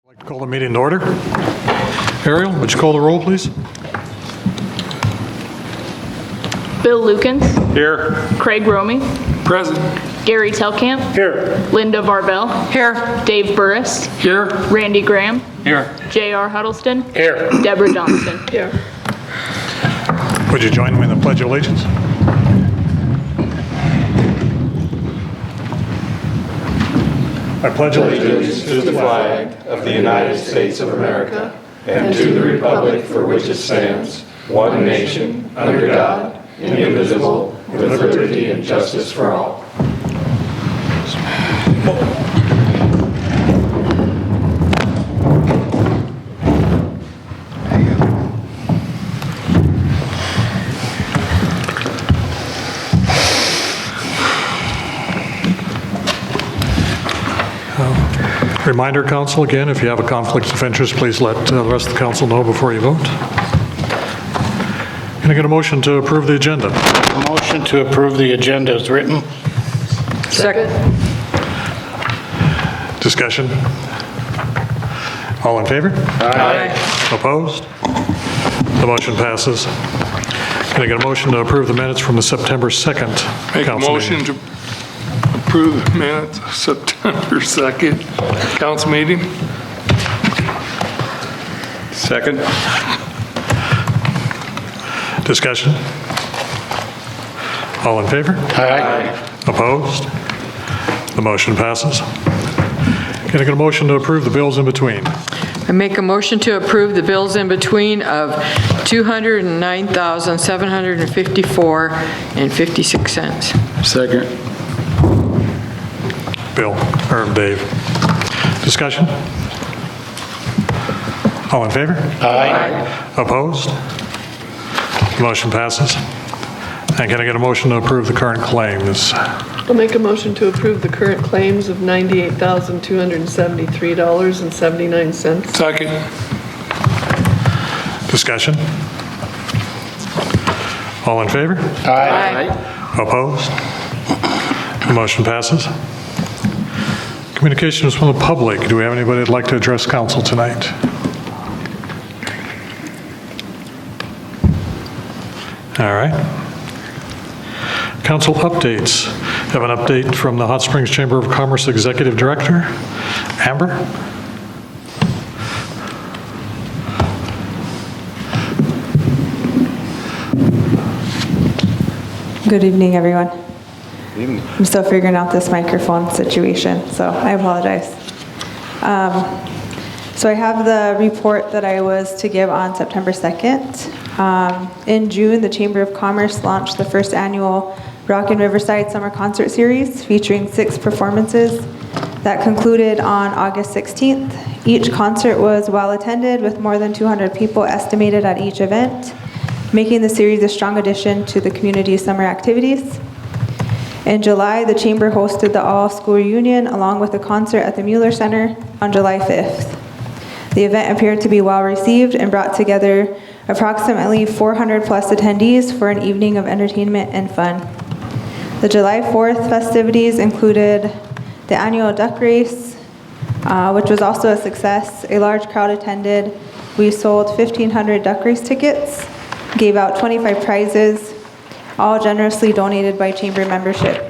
I'd like to call the meeting in order. Ariel, would you call the roll, please? Bill Lukens. Here. Craig Romey. Present. Gary Telkamp. Here. Linda Barbell. Here. Dave Burris. Here. Randy Graham. Here. J.R. Huddleston. Here. Deborah Johnston. Here. Would you join me in the Pledge of Allegiance? I pledge allegiance To the flag of the United States of America and to the republic for which it stands, one nation, under God, indivisible, with liberty and justice for all. Reminder, council, again, if you have a conflict of interest, please let the rest of the council know before you vote. Can I get a motion to approve the agenda? A motion to approve the agenda is written. Second. Discussion? All in favor? Aye. Opposed? The motion passes. Can I get a motion to approve the minutes from the September 2nd Make a council motion meeting? to approve the minutes of September 2nd council meeting. Second. Discussion? All in favor? Aye. Opposed? The motion passes. Can I get a motion to approve the bills in between? I make a motion to approve the bills in between of $209,754.56. Second. Bill, or Dave. Discussion? All in favor? Aye. Opposed? The motion passes. And can I get a motion to approve the current claims? I'll make a motion to approve the current claims of $98,273.79. Second. Discussion? All in favor? Aye. Opposed? The motion passes. Communications from the public. Do we have anybody that'd like to address council tonight? All right. Council updates. Have an update from the Hot Springs Chamber of Commerce Executive Director, Amber. Good evening, everyone. I'm still figuring out this microphone situation, so I apologize. So I have the report that I was to give on September 2nd. In June, the Chamber of Commerce launched the first annual Rock and Riverside Summer Concert Series featuring 6 performances that concluded on August 16th. Each concert was well attended with more than 200 people estimated at each event, making the series a strong addition to the community's summer activities. In July, the Chamber hosted the all-school reunion along with a concert at the Mueller Center on July 5th. The event appeared to be well received and brought together approximately 400 plus attendees for an evening of entertainment and fun. The July 4th festivities included the annual duck race, which was also a success. A large crowd attended. We sold 1,500 duck race tickets, gave out 25 prizes, all generously donated by Chamber membership.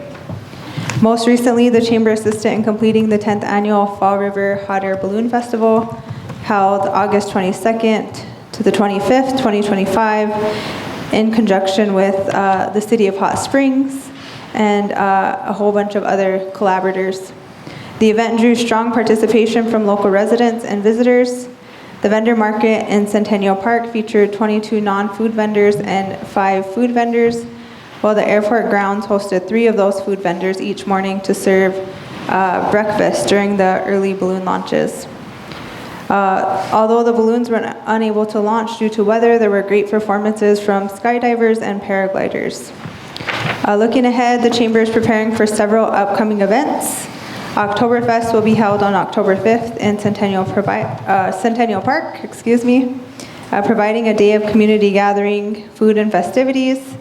Most recently, the Chamber assisted in completing the 10th annual Fall River Hot Air Balloon Festival, held August 22nd to the 25th, 2025, in conjunction with the City of Hot Springs and a whole bunch of other collaborators. The event drew strong participation from local residents and visitors. The vendor market in Centennial Park featured 22 non-food vendors and 5 food vendors, while the airport grounds hosted 3 of those food vendors each morning to serve breakfast during the early balloon launches. Although the balloons were unable to launch due to weather, there were great performances from skydivers and paragliders. Looking ahead, the Chamber is preparing for several upcoming events. Oktoberfest will be held on October 5th in Centennial Park, providing a day of community gathering, food, and festivities.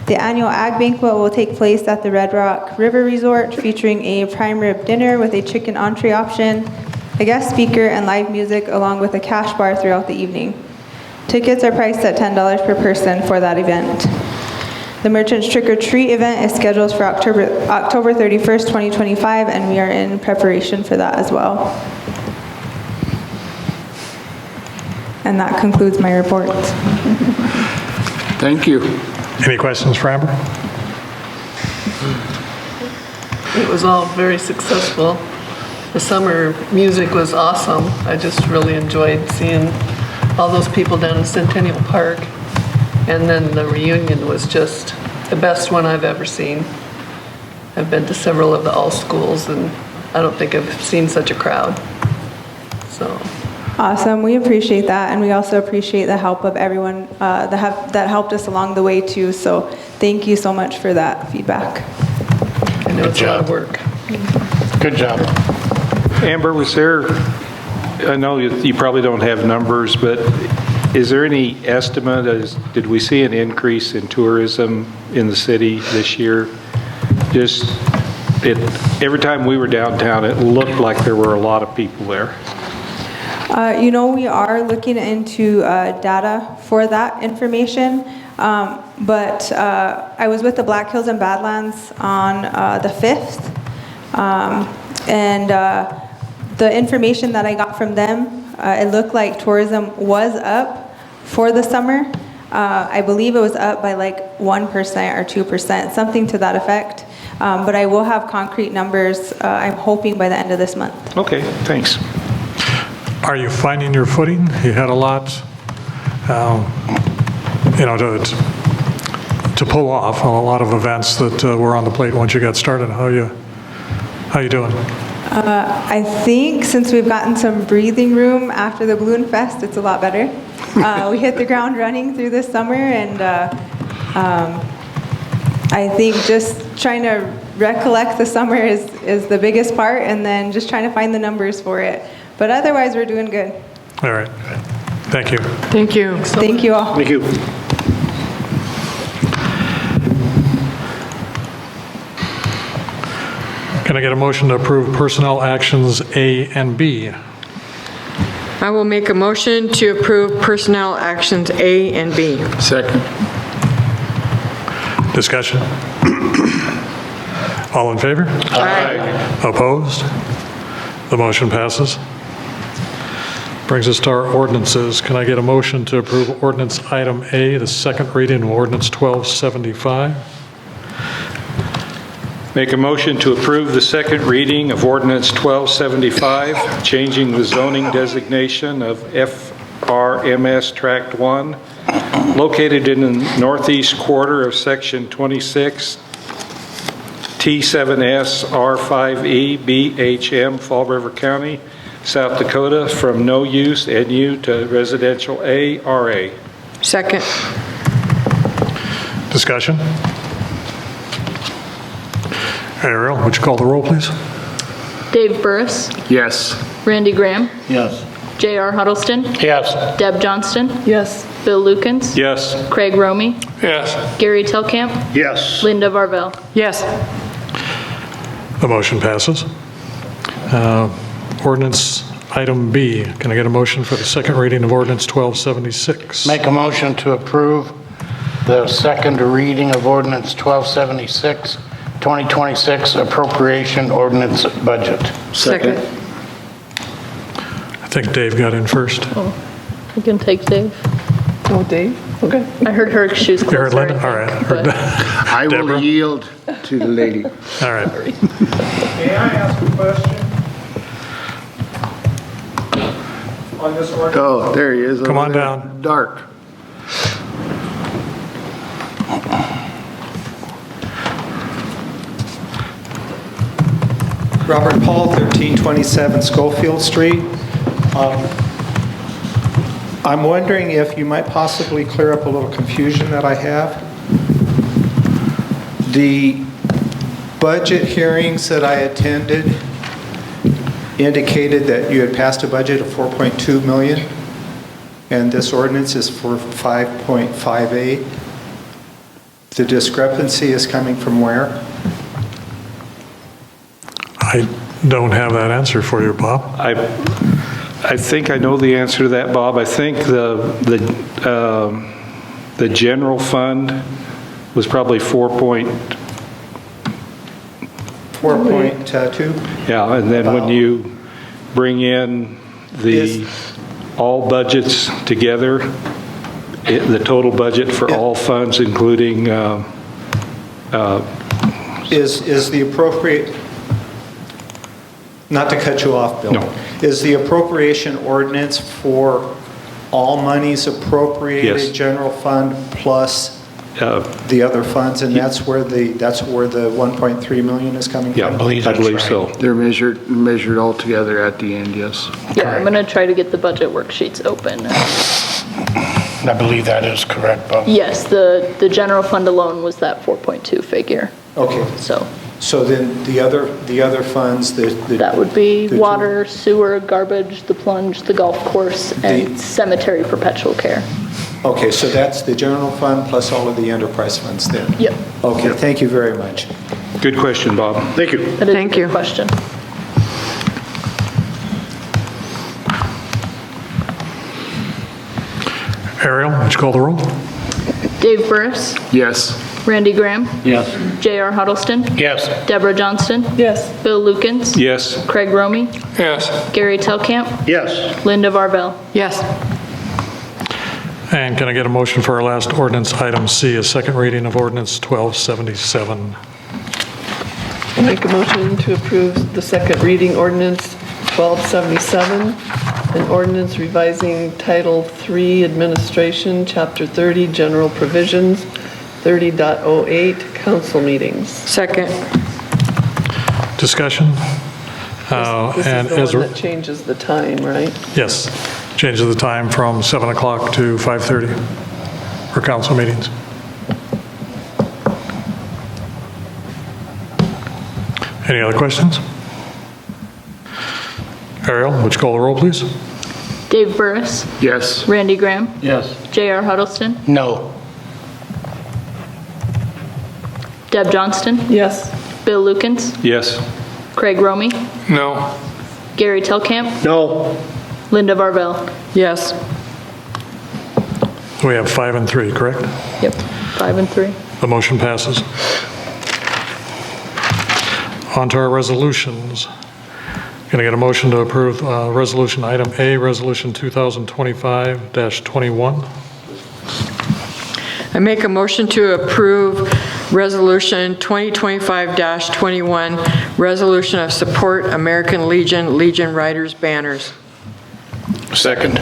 The annual Ag Banquet will take place at the Red Rock River Resort, featuring a prime rib dinner with a chicken entree option, a guest speaker, and live music, along with a cash bar throughout the evening. Tickets are priced at $10 per person for that event. The Merchants Trick or Treat event is scheduled for October 31st, 2025, and we are in preparation for that as well. And that concludes my report. Thank you. Any questions for Amber? It was all very successful. The summer music was awesome. I just really enjoyed seeing all those people down in Centennial Park. And then the reunion was just the best one I've ever seen. I've been to several of the all schools, and I don't think I've seen such a crowd. So. Awesome, we appreciate that, and we also appreciate the help of everyone that helped us along the way too, so thank you so much for that feedback. I know it's a lot of work. Good job. Amber, was there, I know you probably don't have numbers, but is there any estimate, did we see an increase in tourism in the city this year? Every time we were downtown, it looked like there were a lot of people there. We are looking into data for that information, but I was with the Black Hills and Badlands on the 5th, and the information that I got from them, it looked like tourism was up for the summer. I believe it was up by like 1% or 2%, something to that effect. But I will have concrete numbers, I'm hoping by the end of this month. Okay, thanks. Are you finding your footing? You had a lot, to pull off, a lot of events that were on the plate once you got started. How you doing? I think since we've gotten some breathing room after the Balloon Fest, it's a lot better. We hit the ground running through this summer, and I think just trying to recollect the summer is the biggest part, and then just trying to find the numbers for it. But otherwise, we're doing good. All right. Thank you. Thank you. Thank you all. Thank you. Can I get a motion to approve personnel actions A and B? I will make a motion to approve personnel actions A and B. Second. Discussion? All in favor? Aye. Opposed? The motion passes. Brings us to our ordinances. Can I get a motion to approve ordinance item A, the second reading of ordinance 1275? Make a motion to approve the second reading of ordinance 1275, changing the zoning designation of FRMS Tract 1, located in the northeast quarter of Section 26, T7S R5E BHM, Fall River County, South Dakota, from no use NU to residential A RA. Second. Discussion? Ariel, would you call the roll, please? Dave Burris, Yes. Randy Graham, Yes. J.R. Huddleston, Yes. Deb Johnston, Yes. Bill Lukens, Yes. Craig Romey, Yes. Gary Telkamp, Yes. Linda Varvel. Yes. The motion passes. Ordinance item B. Can I get a motion for the second reading of ordinance 1276? Make a motion to approve the second reading of ordinance 1276, 2026 appropriation ordinance budget. Second. I think Dave got in first. You can take Dave. Oh, Dave? Okay. I heard her shoes You heard closer. Linda? All right. But I will Deborah? yield to the lady. All right. May I ask a question? On this ordinance? Oh, there he is. Come over on there. down. Dark. Robert Paul, 1327 Schofield Street. I'm wondering if you might possibly clear up a little confusion that I have. The budget hearings that I attended indicated that you had passed a budget of 4.2 million, and this ordinance is for 5.58. The discrepancy is coming from where? I don't have that answer for you, Bob. I think I know the answer to that, Bob. I think the general fund was probably 4.2? yeah, and then when you bring in all budgets together, the total budget for Yeah. all funds, including, Is the appropriate, not to cut you off, Bill. No. Is the appropriation ordinance for all monies appropriated, Yes. general fund plus the other funds, and that's where the 1.3 million is coming from? yeah, I believe so. They're measured all together at the end, yes. Yeah, I'm gonna try to get the budget worksheets open. I believe that is correct, Bob. Yes, the general fund alone was that 4.2 figure, Okay, so so then the other funds, that would be the- water, sewer, garbage, the plunge, the golf course, and cemetery perpetual care. Okay, so that's the general fund plus all of the enterprise funds then? Yep, Okay, thank you very much. Good question, Bob. Thank you. that is a Thank good you. question. Ariel, would you call the roll? Dave Burris, Yes. Randy Graham, Yes. J.R. Huddleston, Yes. Deborah Johnston, Yes. Bill Lukens, Yes, Craig Romy, Yes. Gary Telkamp, Yes. Linda Varvel. Yes. And can I get a motion for our last ordinance, item C, a second reading of ordinance 1277? I'll make a motion to approve the second reading ordinance 1277, an ordinance revising Title III Administration, Chapter 30, General Provisions, 30.08, Council Meetings. Second. Discussion? This And is the as one a- that changes the time, right? Yes, changes the time from 7 o'clock to 5:30 for council meetings. Any other questions? Ariel, would you call the roll, please? Dave Burris, Yes. Randy Graham, Yes. J.R. Huddleston, No. Deb Johnston, Yes. Bill Lukens, yes, Craig Romy, No. Gary Telkamp, No. Linda Varvel. Yes. We have 5 and 3, correct? Yep, 5 and 3. The motion passes. On to our resolutions. Can I get a motion to approve resolution item A, resolution 2025-21? I make a motion to approve Resolution 2025-21, resolution of support American Legion, Legion Riders banners. Second.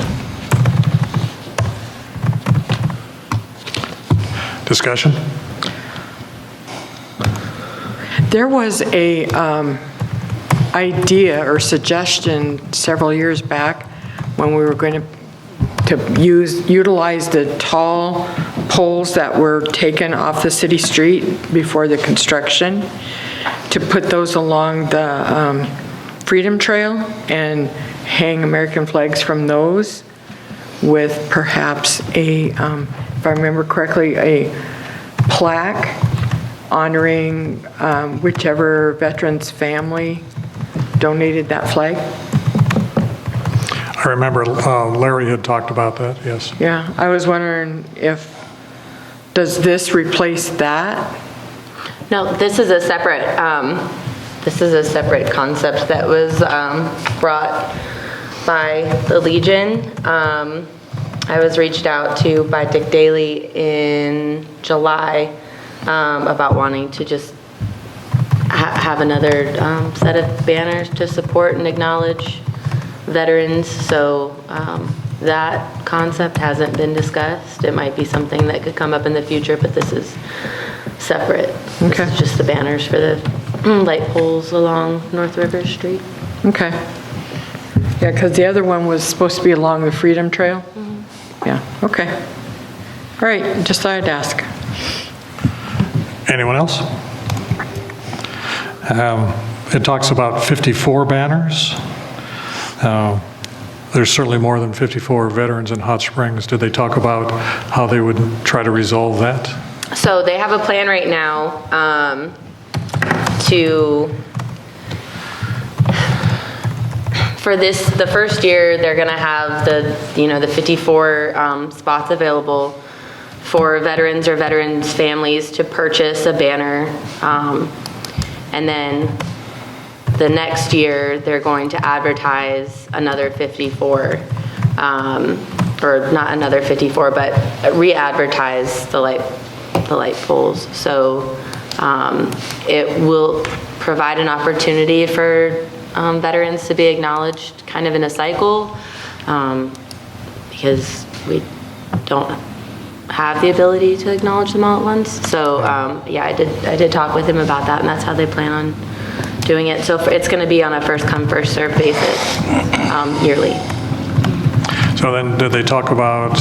Discussion? There was a idea or suggestion several years back when we were going to utilize the tall poles that were taken off the city street before the construction, to put those along the Freedom Trail and hang American flags from those with perhaps a, if I remember correctly, a plaque honoring whichever veteran's family donated that flag. I remember Larry had talked about that, yes. Yeah, I was wondering does this replace that? No, this is a separate concept that was brought by the Legion. I was reached out to by Dick Daly in July about wanting to just have another set of banners to support and acknowledge veterans. So that concept hasn't been discussed. It might be something that could come up in the future, but this is separate. Okay. This is just the banners for the light poles along North River Street. Okay. Yeah, because the other one was supposed to be along the Freedom Trail? Yeah, okay. All right, just thought I'd ask. Anyone else? It talks about 54 banners. There's certainly more than 54 veterans in Hot Springs. Did they talk about how they would try to resolve that? So they have a plan right now to For the first year, they're gonna have the 54 spots available for veterans or veterans' families to purchase a banner. And then the next year, they're going to advertise another 54, or not another 54, but re-advertise the light poles. So it will provide an opportunity for veterans to be acknowledged kind of in a cycle, because we don't have the ability to acknowledge them all at once. So yeah, I did talk with him about that, and that's how they plan on doing it. So it's going to be on a first come, first served basis yearly. So then, did they talk about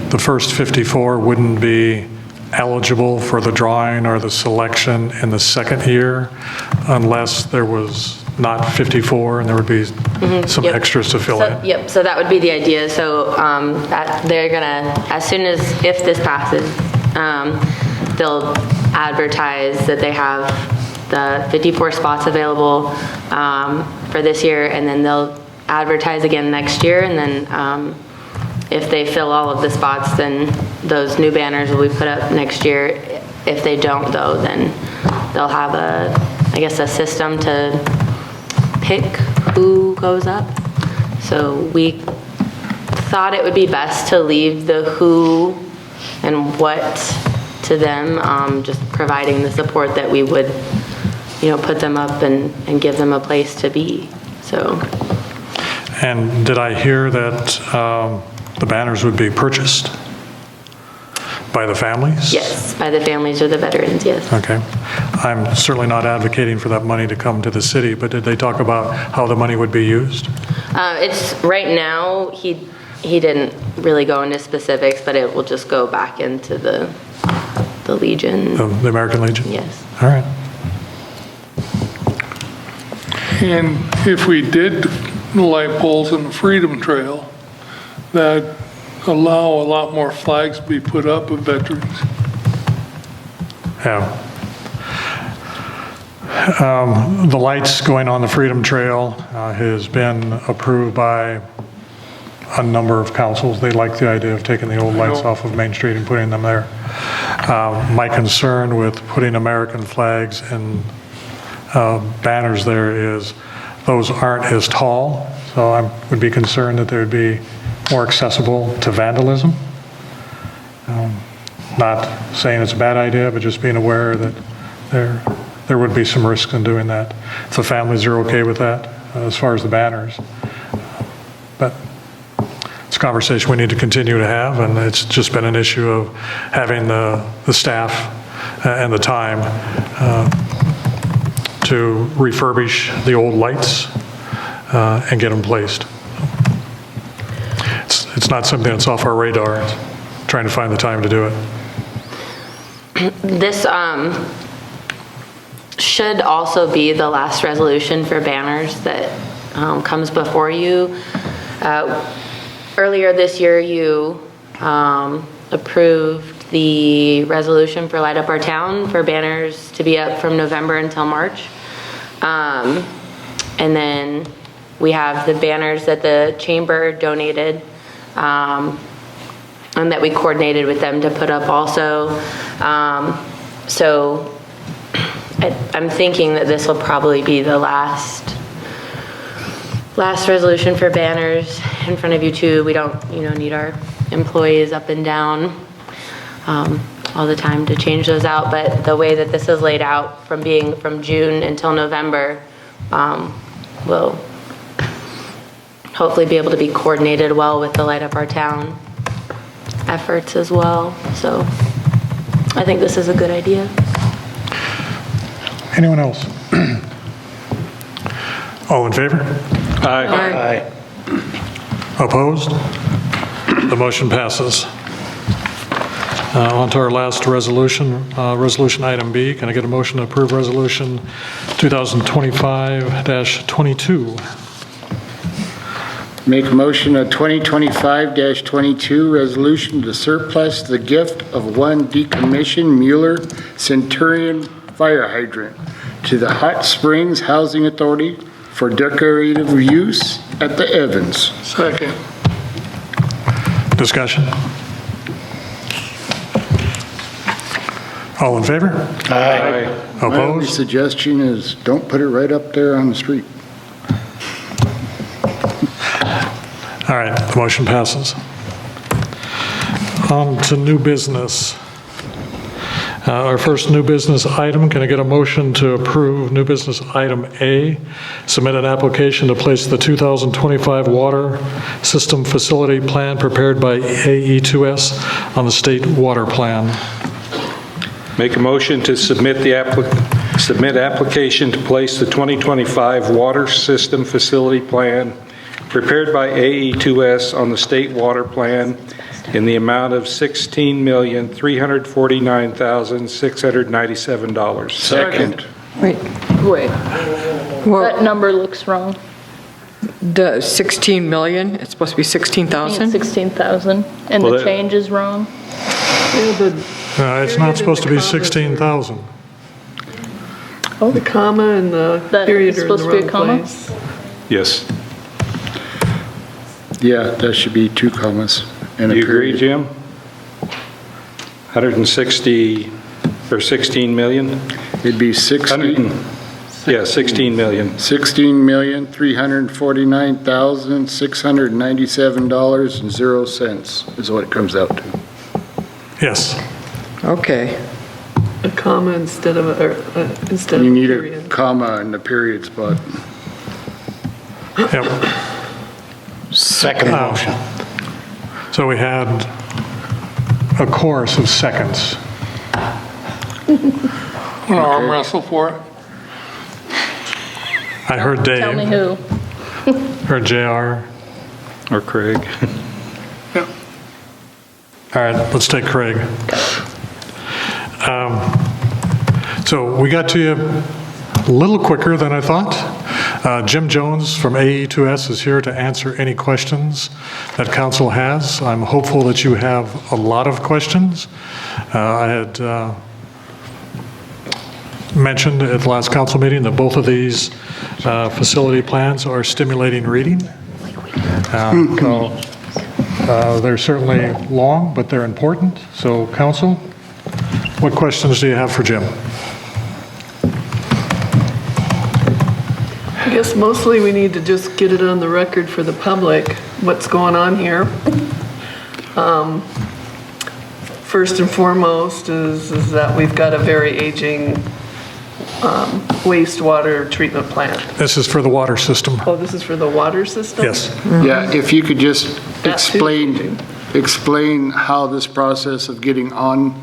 the first 54 wouldn't be eligible for the drawing or the selection in the second year unless there was not 54 and there would be some Yep. extras to fill in? Yep, so that would be the idea. So that they're gonna, as soon as, if this passes, they'll advertise that they have the 54 spots available for this year, and then they'll advertise again next year, and then if they fill all of the spots, then those new banners will be put up next year. If they don't, though, then they'll have I guess a system to pick who goes up. So we thought it would be best to leave the who and what to them, just providing the support that we would, put them up and give them a place to be, so. And did I hear that the banners would be purchased by the families? Yes, by the families or the veterans, yes. Okay. I'm certainly not advocating for that money to come to the city, but did they talk about how the money would be used? It's, right now, he didn't really go into specifics, but it will just go back into the Legion. The American Legion? Yes. All right. And if we did the light poles and the Freedom Trail, that allow a lot more flags to be put up of veterans. Yeah. The lights going on the Freedom Trail has been approved by a number of councils. They like the idea of taking the old lights off of Main Street and putting them there. My concern with putting American flags and banners there is those aren't as tall, so I would be concerned that they would be more accessible to vandalism. Not saying it's a bad idea, but just being aware that there would be some risks in doing that. If the families are okay with that, as far as the banners. But it's a conversation we need to continue to have, and it's just been an issue of having the staff and the time to refurbish the old lights and get them placed. It's not something that's off our radar. It's trying to find the time to do it. This should also be the last resolution for banners that comes before you. Earlier this year, you approved the resolution for Light Up Our Town for banners to be up from November until March. And then we have the banners that the chamber donated, and that we coordinated with them to put up also. So I'm thinking that this will probably be the last resolution for banners in front of you too. We don't, need our employees up and down all the time to change those out. But the way that this is laid out from being from June until November, will hopefully be able to be coordinated well with the Light Up Our Town efforts as well. So I think this is a good idea. Anyone else? All in favor? Aye. Opposed? The motion passes. On to our last resolution, resolution item B. Can I get a motion to approve resolution 2025-22? Make a motion a 2025-22 resolution to surplus the gift of one decommissioned Mueller Centurion fire hydrant to the Hot Springs Housing Authority for decorative use at the Evans. Second. Discussion? All in favor? Aye. My only Opposed? suggestion is don't put it right up there on the street. All right, the motion passes. On to new business. Our first new business item, can I get a motion to approve new business item A? Submit an application to place the 2025 water system facility plan prepared by AE2S on the state water plan. Make a motion to submit application to place the 2025 water system facility plan prepared by AE2S on the state water plan in the amount of $16,349,697. Second. Wait, Wait, well, that number looks wrong. the 16 million, it's supposed to be I think 16,000? it's 16,000, and Well, the that- change is wrong. Yeah, the It's not supposed to be 16,000. the comma and the That period is are in the supposed to be a wrong comma? place. Yes. Yeah, that should be 2 commas and a You agree, period. Jim? 160, or 16 million? It'd be 16 million. $16,349,697.00 is what it comes out to. Yes. Okay, A comma instead of a You need a period. comma in the period spot. Yep. Second motion. So we had a chorus of seconds. Want to arm wrestle for it? I heard Dave. Tell me who. Heard JR. Or Craig. All right, let's take Craig. So we got to you a little quicker than I thought. Jim Jones from AE2S is here to answer any questions that council has. I'm hopeful that you have a lot of questions. I had mentioned at the last council meeting that both of these facility plans are stimulating reading. They're certainly long, but they're important. So council, what questions do you have for Jim? I guess mostly we need to just get it on the record for the public, what's going on here. First and foremost is that we've got a very aging wastewater treatment plant. This is for the water system. Oh, this is for the water system? Yes. Yeah, if you could just That too. explain how this process of getting on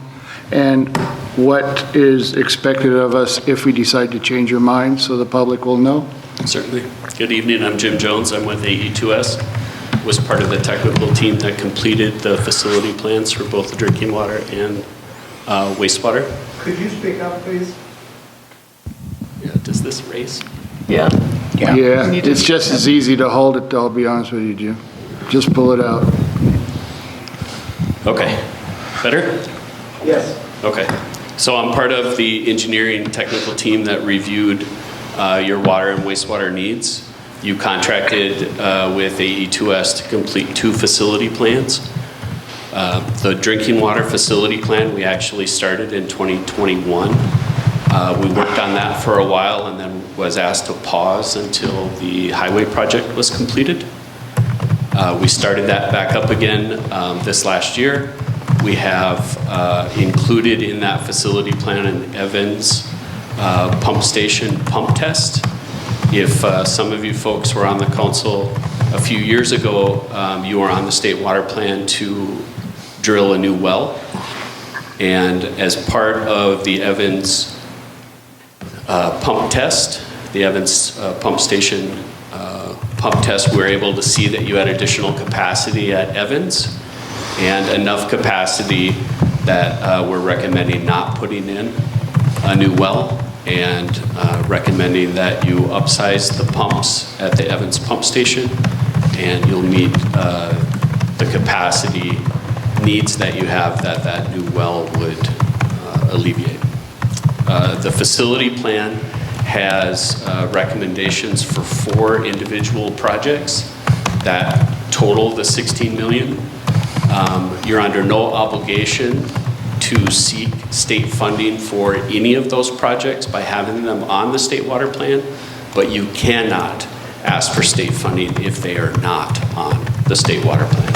and what is expected of us if we decide to change our mind so the public will know. Certainly. Good evening, I'm Jim Jones, I'm with AE2S. Was part of the technical team that completed the facility plans for both the drinking water and wastewater. Could you speak up, please? Yeah, does this raise? Yeah. Yeah, You it's just- just as easy to hold it, I'll be honest with you, Jim. Just pull it out. Okay, better? Yes. Okay, so I'm part of the engineering technical team that reviewed your water and wastewater needs. You contracted with AE2S to complete 2 facility plans. The drinking water facility plan, we actually started in 2021. We worked on that for a while and then was asked to pause until the highway project was completed. We started that back up again this last year. We have included in that facility plan an Evans pump station pump test. If some of you folks were on the council a few years ago, you were on the state water plan to drill a new well. And as part of the Evans pump test, the Evans pump station pump test, we were able to see that you had additional capacity at Evans and enough capacity that we're recommending not putting in a new well and recommending that you upsize the pumps at the Evans pump station and you'll meet the capacity needs that you have that new well would alleviate. The facility plan has recommendations for 4 individual projects that total the 16 million. You're under no obligation to seek state funding for any of those projects by having them on the state water plan, but you cannot ask for state funding if they are not on the state water plan.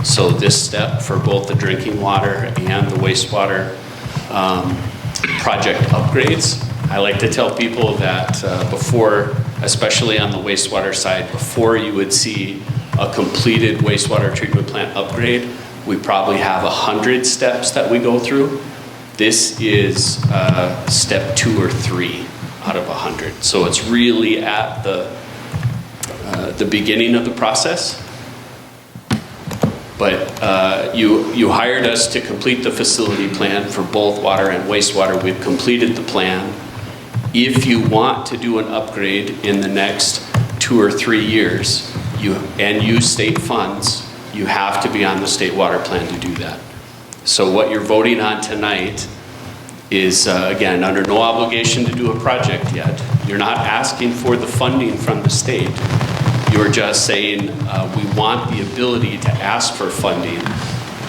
So this step for both the drinking water and the wastewater project upgrades, I like to tell people that before, especially on the wastewater side, before you would see a completed wastewater treatment plant upgrade, we probably have 100 steps that we go through. This is step 2 or 3 out of 100. So it's really at the beginning of the process. But you hired us to complete the facility plan for both water and wastewater. We've completed the plan. If you want to do an upgrade in the next 2 or 3 years and use state funds, you have to be on the state water plan to do that. So what you're voting on tonight is, again, under no obligation to do a project yet. You're not asking for the funding from the state. You're just saying we want the ability to ask for funding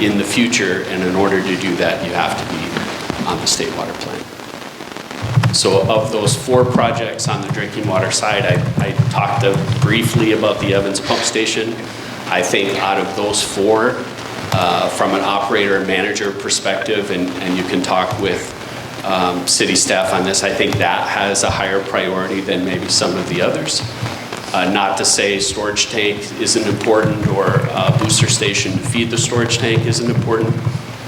in the future, and in order to do that, you have to be on the state water plan. So of those 4 projects on the drinking water side, I talked briefly about the Evans Pump Station. I think out of those 4, from an operator and manager perspective, and you can talk with city staff on this, I think that has a higher priority than maybe some of the others. Not to say storage tank isn't important, or a booster station to feed the storage tank isn't important,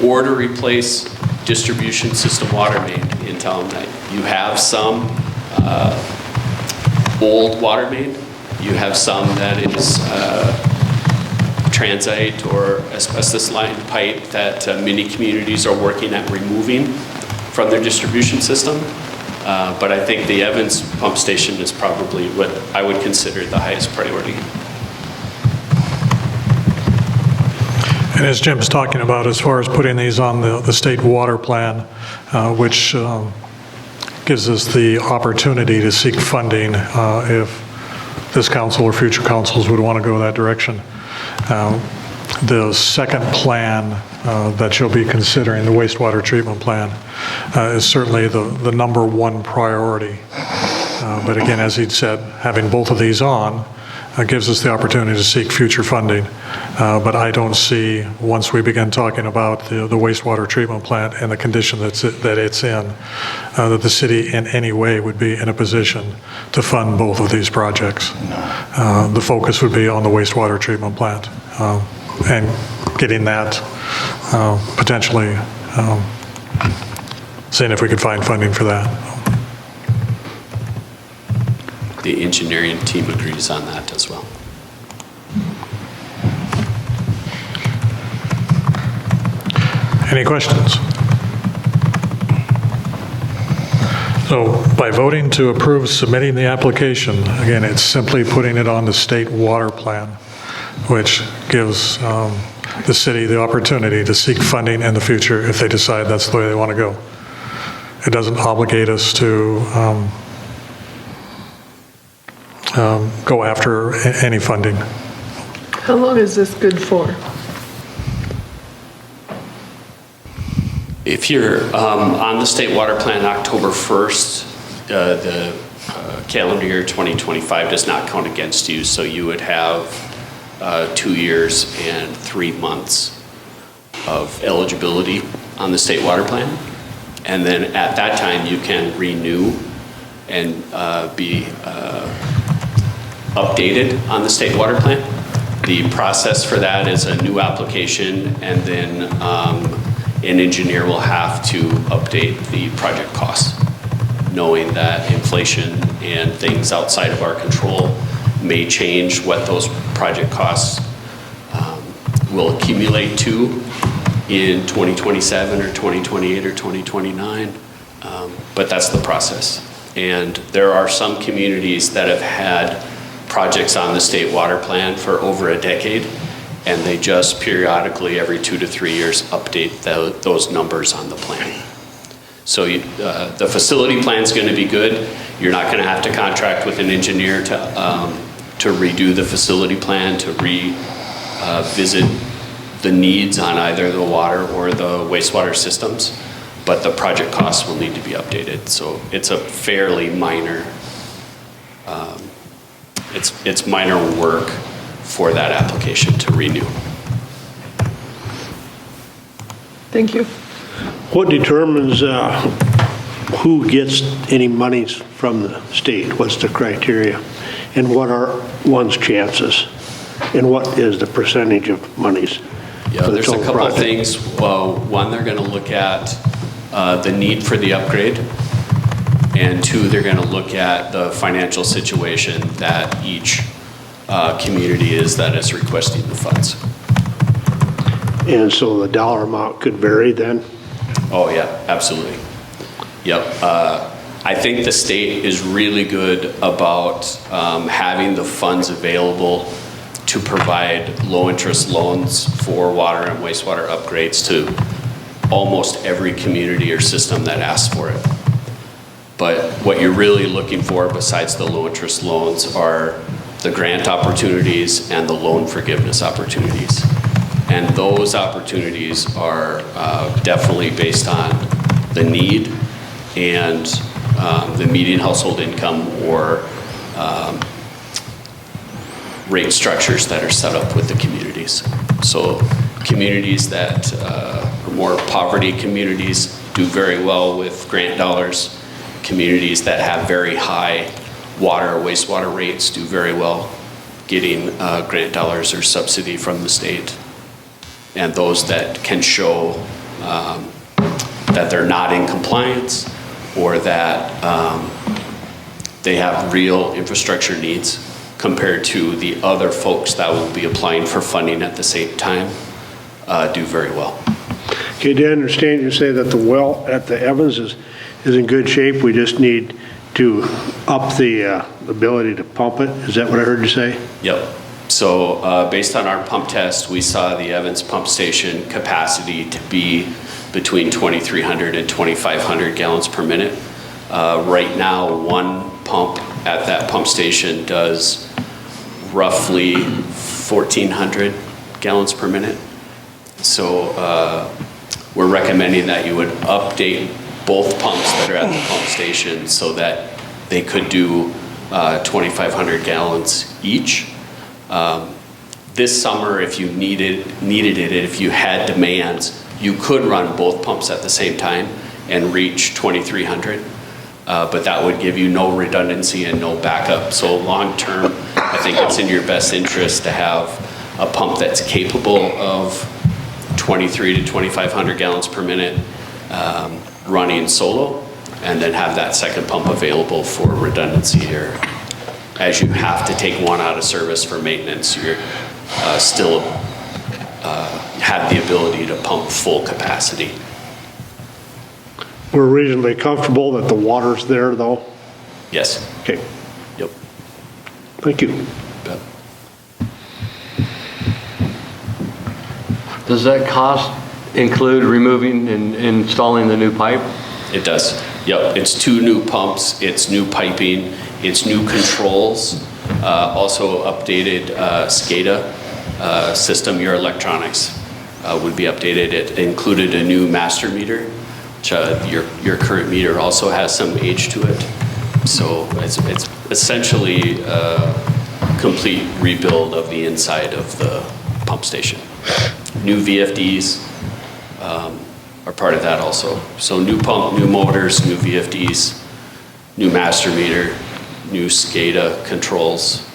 or to replace distribution system water main in town. You have some old water main, you have some that is transite or asbestos lined pipe that many communities are working at removing from their distribution system. But I think the Evans pump station is probably what I would consider the highest priority. And as Jim's talking about, as far as putting these on the state water plan, which gives us the opportunity to seek funding if this council or future councils would want to go that direction. The second plan that you'll be considering, the wastewater treatment plan, is certainly the number 1 priority. But again, as he'd said, having both of these on gives us the opportunity to seek future funding. But I don't see, once we begin talking about the wastewater treatment plant and the condition that it's in, that the city in any way would be in a position to fund both of these projects. The focus would be on the wastewater treatment plant and getting that potentially, seeing if we could find funding for that. The engineering team agrees on that as well. Any questions? So by voting to approve submitting the application, again, it's simply putting it on the state water plan, which gives the city the opportunity to seek funding in the future if they decide that's the way they want to go. It doesn't obligate us to go after any funding. How long is this good for? If you're on the state water plan October 1st, the calendar year 2025 does not count against you, so you would have 2 years and 3 months of eligibility on the state water plan. And then at that time, you can renew and be updated on the state water plan. The process for that is a new application, and then an engineer will have to update the project costs, knowing that inflation and things outside of our control may change what those project costs will accumulate to in 2027 or 2028 or 2029. But that's the process. And there are some communities that have had projects on the state water plan for over a decade, and they just periodically, every 2 to 3 years, update those numbers on the plan. So the facility plan's going to be good. You're not going to have to contract with an engineer to redo the facility plan, to revisit the needs on either the water or the wastewater systems, but the project costs will need to be updated. So it's a fairly minor, it's minor work for that application to renew. Thank you. What determines who gets any monies from the state? What's the criteria? And what are one's chances? And what is the percentage of monies? Yeah, there's a couple of things. One, they're going to look at the need for the upgrade. And two, they're going to look at the financial situation that each community is that is requesting the funds. And so the dollar amount could vary then? Oh, yeah, absolutely. Yep. I think the state is really good about having the funds available to provide low-interest loans for water and wastewater upgrades to almost every community or system that asks for it. But what you're really looking for besides the low-interest loans are the grant opportunities and the loan forgiveness opportunities. And those opportunities are definitely based on the need and the median household income or rate structures that are set up with the communities. So communities that are more poverty communities do very well with grant dollars. Communities that have very high water or wastewater rates do very well getting grant dollars or subsidy from the state. And those that can show that they're not in compliance or that they have real infrastructure needs compared to the other folks that will be applying for funding at the same time do very well. Okay, do I understand you say that the well at the Evans is in good shape? We just need to up the ability to pump it? Is that what I heard you say? Yep. So based on our pump test, we saw the Evans pump station capacity to be between 2,300 and 2,500 gallons per minute. Right now, one pump at that pump station does roughly 1,400 gallons per minute. So we're recommending that you would update both pumps that are at the pump station so that they could do 2,500 gallons each. This summer, if you needed it, if you had demands, you could run both pumps at the same time and reach 2,300, but that would give you no redundancy and no backup. So long term, I think it's in your best interest to have a pump that's capable of 23 to 2,500 gallons per minute running solo, and then have that second pump available for redundancy here. As you have to take one out of service for maintenance, you're still have the ability to pump full capacity. We're reasonably comfortable that the water's there, though? Yes. Okay. Yep. Thank you. Yep. Does that cost include removing and installing the new pipe? It does. Yep. It's 2 new pumps. It's new piping. It's new controls. Also updated SCADA system. Your electronics would be updated. It included a new master meter, which your current meter also has some age to it. So it's essentially a complete rebuild of the inside of the pump station. New VFDs are part of that also. So new pump, new motors, new VFDs, new master meter, new SCADA controls.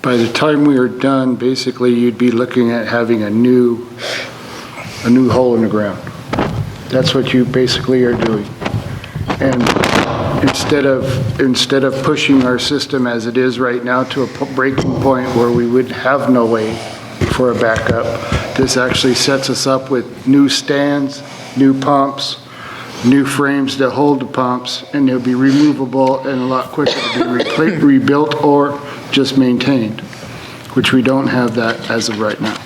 By the time we are done, basically you'd be looking at having a new hole in the ground. That's what you basically are doing. And instead of pushing our system as it is right now to a breaking point where we would have no way for a backup, this actually sets us up with new stands, new pumps, new frames that hold the pumps, and they'll be removable and a lot quicker to be rebuilt or just maintained, which we don't have that as of right now.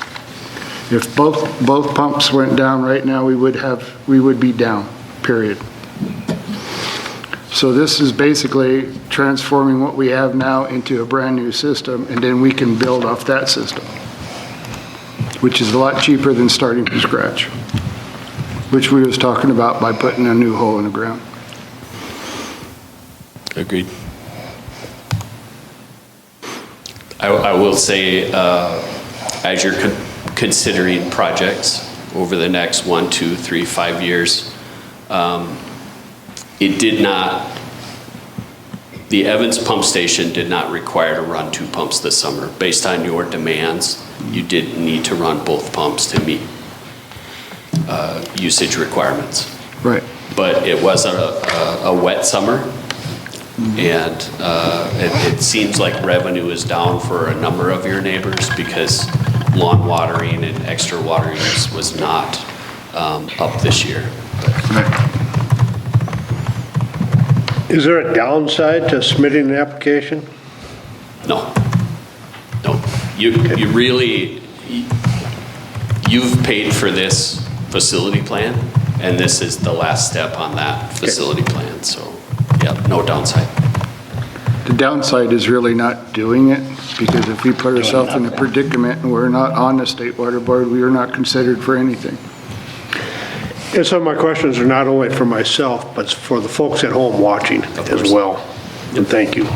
If both pumps went down right now, we would be down. period. So this is basically transforming what we have now into a brand-new system, and then we can build off that system, which is a lot cheaper than starting from scratch, which we was talking about by putting a new hole in the ground. Agreed. I will say, as you're considering projects over the next 1, 2, 3, 5 years, the Evans pump station did not require to run 2 pumps this summer. Based on your demands, you didn't need to run both pumps to meet usage requirements. Right. But it was a wet summer, and it seems like revenue is down for a number of your neighbors because lawn watering and extra water use was not up this year. Is there a downside to submitting an application? No. You really, you've paid for this facility plan, and this is the last step on that facility plan, so, yeah, no downside. The downside is really not doing it, because if we put ourselves in a predicament and we're not on the State Water Board, we are not considered for anything. And some of my questions are not only for myself, but for the folks at home watching as well. And thank you.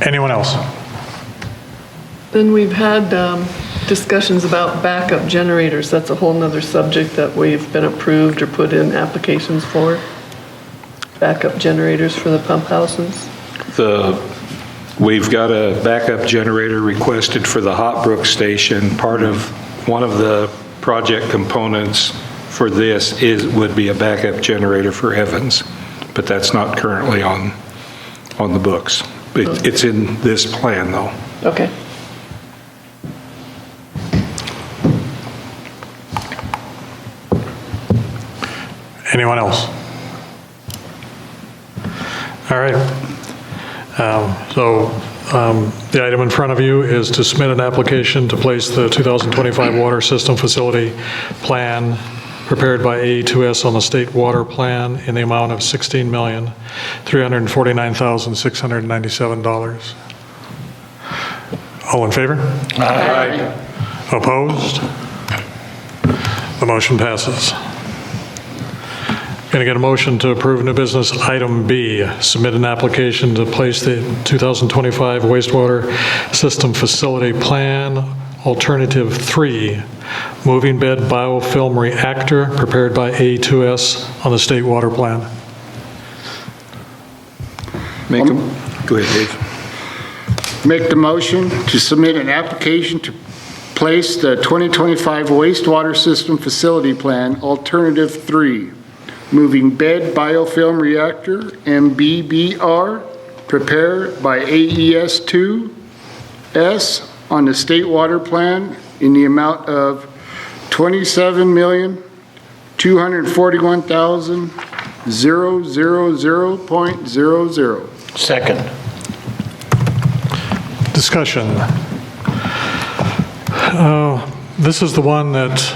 Anyone else? Then we've had discussions about backup generators. That's a whole nother subject that we've been approved or put in applications for. Backup generators for the pump houses. We've got a backup generator requested for the Hot Brook station. One of the project components for this would be a backup generator for Evans, but that's not currently on the books. It's in this plan, though. Okay. Anyone else? All right. The item in front of you is to submit an application to place the 2025 water system facility plan prepared by AE2S on the state water plan in the amount of $16,349,697. All in favor? Aye. Opposed? The motion passes. Going to get a motion to approve new business item B, submit an application to place the 2025 wastewater system facility plan, alternative 3, moving bed biofilm reactor prepared by A2S on the state water plan. Go ahead, Dave. Make the motion to submit an application to place the 2025 wastewater system facility plan, alternative 3, moving bed biofilm reactor, MBBR, prepared by AES2S on the state water plan in the amount of $27,241,000.00. Second. Discussion. This is the one that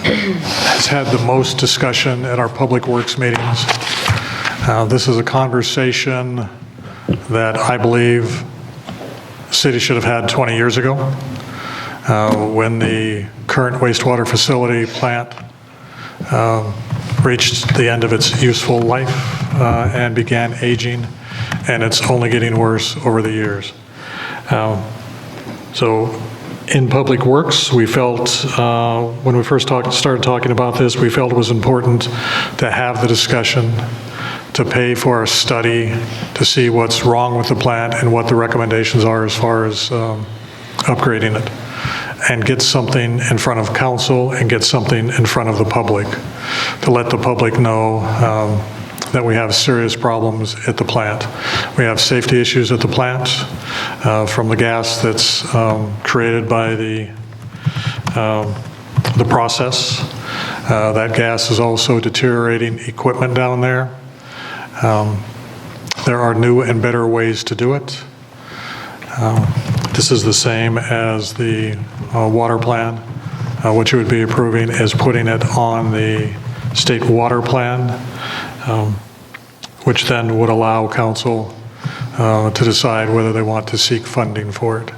has had the most discussion at our public works meetings. This is a conversation that I believe the city should have had 20 years ago when the current wastewater facility plant reached the end of its useful life and began aging, and it's only getting worse over the years. So in Public Works, we felt, when we first started talking about this, we felt it was important to have the discussion, to pay for a study, to see what's wrong with the plant and what the recommendations are as far as upgrading it, and get something in front of council and get something in front of the public, to let the public know that we have serious problems at the plant. We have safety issues at the plant from the gas that's created by the process. That gas is also deteriorating equipment down there. There are new and better ways to do it. This is the same as the water plan. what you would be approving is putting it on the state water plan, which then would allow council to decide whether they want to seek funding for it.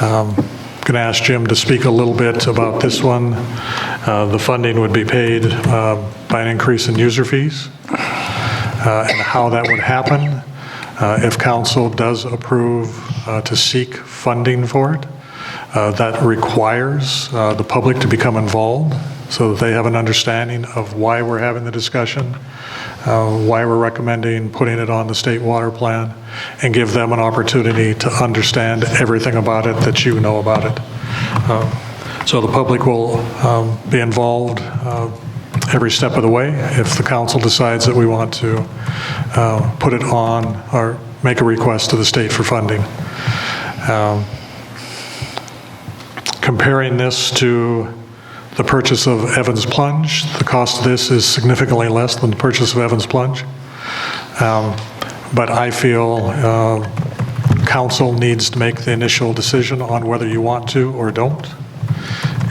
I'm going to ask Jim to speak a little bit about this one. The funding would be paid by an increase in user fees, and how that would happen. If council does approve to seek funding for it, that requires the public to become involved so that they have an understanding of why we're having the discussion, why we're recommending putting it on the state water plan, and give them an opportunity to understand everything about it that you know about it. So the public will be involved every step of the way. If the council decides that we want to put it on or make a request to the state for funding. Comparing this to the purchase of Evans Plunge, the cost of this is significantly less than the purchase of Evans Plunge. But I feel council needs to make the initial decision on whether you want to or don't.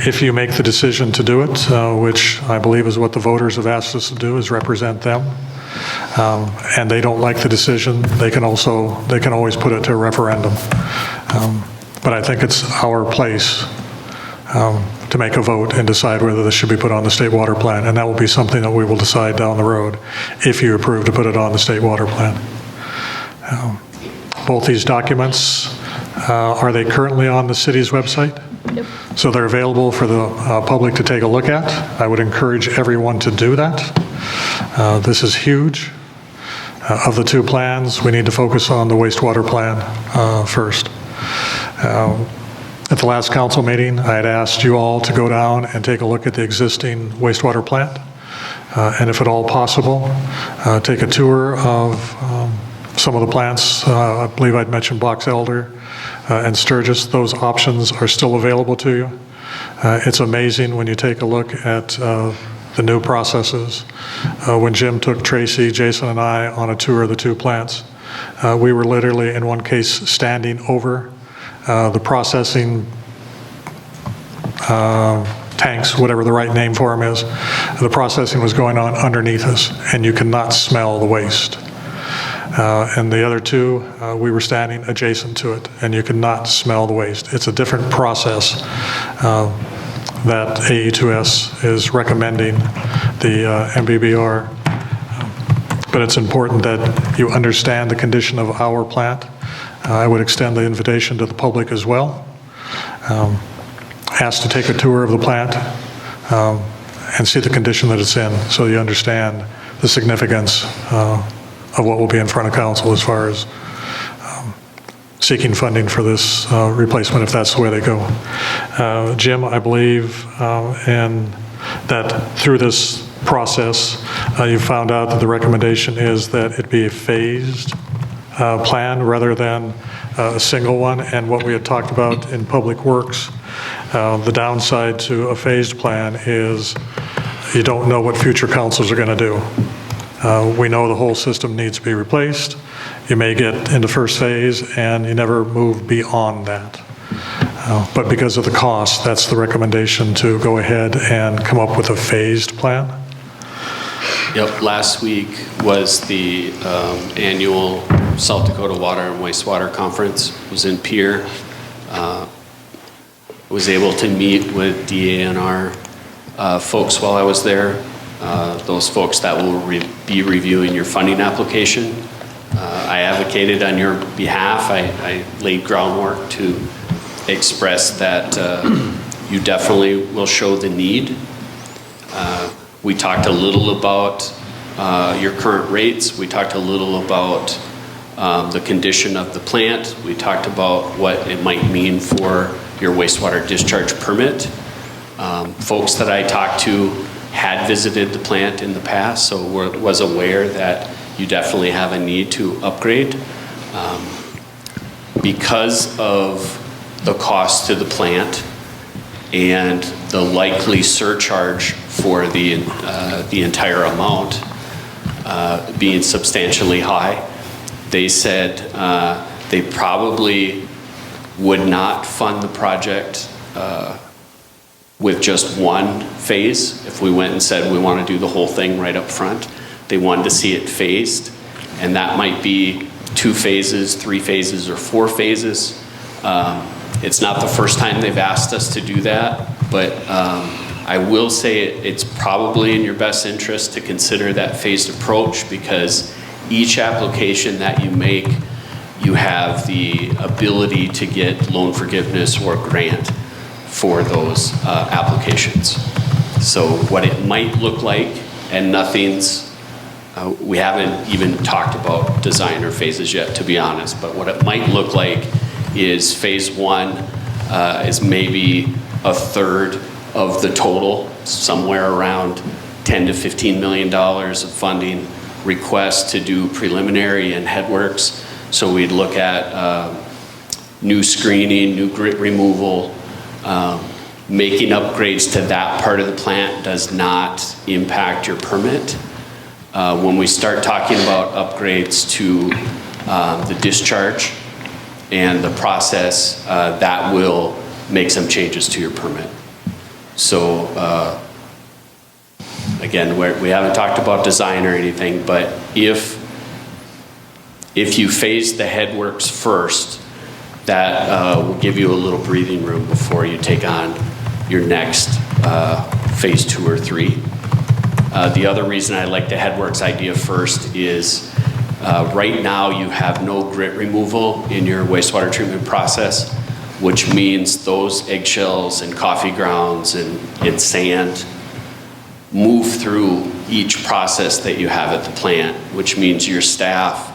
If you make the decision to do it, which I believe is what the voters have asked us to do, is represent them, and they don't like the decision, they can always put it to a referendum. But I think it's our place to make a vote and decide whether this should be put on the state water plan, and that will be something that we will decide down the road if you approve to put it on the state water plan. Both these documents, are they currently on the city's website? Yep. So they're available for the public to take a look at. I would encourage everyone to do that. This is huge. Of the two plans, we need to focus on the wastewater plan first. At the last council meeting, I had asked you all to go down and take a look at the existing wastewater plant, and if at all possible, take a tour of some of the plants. I believe I'd mentioned Box Elder and Sturgis. Those options are still available to you. It's amazing when you take a look at the new processes. When Jim took Tracy, Jason, and I on a tour of the two plants, we were literally, in one case, standing over the processing tanks, whatever the right name for them is. The processing was going on underneath us, and you could not smell the waste. And the other two, we were standing adjacent to it, and you could not smell the waste. It's a different process that AE2S is recommending, the MBBR. But it's important that you understand the condition of our plant. I would extend the invitation to the public as well. Ask to take a tour of the plant and see the condition that it's in, so you understand the significance of what will be in front of council as far as seeking funding for this replacement, if that's the way they go. Jim, I believe, and that through this process, you found out that the recommendation is that it be a phased plan rather than a single one. And what we had talked about in Public Works, the downside to a phased plan is you don't know what future councils are going to do. We know the whole system needs to be replaced. You may get into first phase and you never move beyond that. But because of the cost, that's the recommendation, to go ahead and come up with a phased plan. Yep, last week was the annual South Dakota Water and Wastewater Conference. It was in Pierre. Was able to meet with DANR folks while I was there. Those folks that will be reviewing your funding application. I advocated on your behalf. I laid groundwork to express that you definitely will show the need. We talked a little about your current rates. We talked a little about the condition of the plant. We talked about what it might mean for your wastewater discharge permit. Folks that I talked to had visited the plant in the past, so was aware that you definitely have a need to upgrade. Because of the cost to the plant and the likely surcharge for the entire amount being substantially high, they said they probably would not fund the project with just one phase. If we went and said we want to do the whole thing right up front, they wanted to see it phased, and that might be 2 phases, 3 phases, or 4 phases. It's not the first time they've asked us to do that, but I will say it's probably in your best interest to consider that phased approach, because each application that you make, you have the ability to get loan forgiveness or grant for those applications. So what it might look like, and we haven't even talked about design or phases yet, to be honest, but what it might look like is phase 1 is maybe a third of the total, somewhere around $10 to $15 million of funding request to do preliminary and headworks. So we'd look at new screening, new grit removal. Making upgrades to that part of the plant does not impact your permit. When we start talking about upgrades to the discharge and the process, that will make some changes to your permit. So again, we haven't talked about design or anything, but if you phase the headworks first, that will give you a little breathing room before you take on your next phase 2 or 3. The other reason I like the headworks idea first is right now you have no grit removal in your wastewater treatment process, which means those eggshells and coffee grounds and sand move through each process that you have at the plant, which means your staff,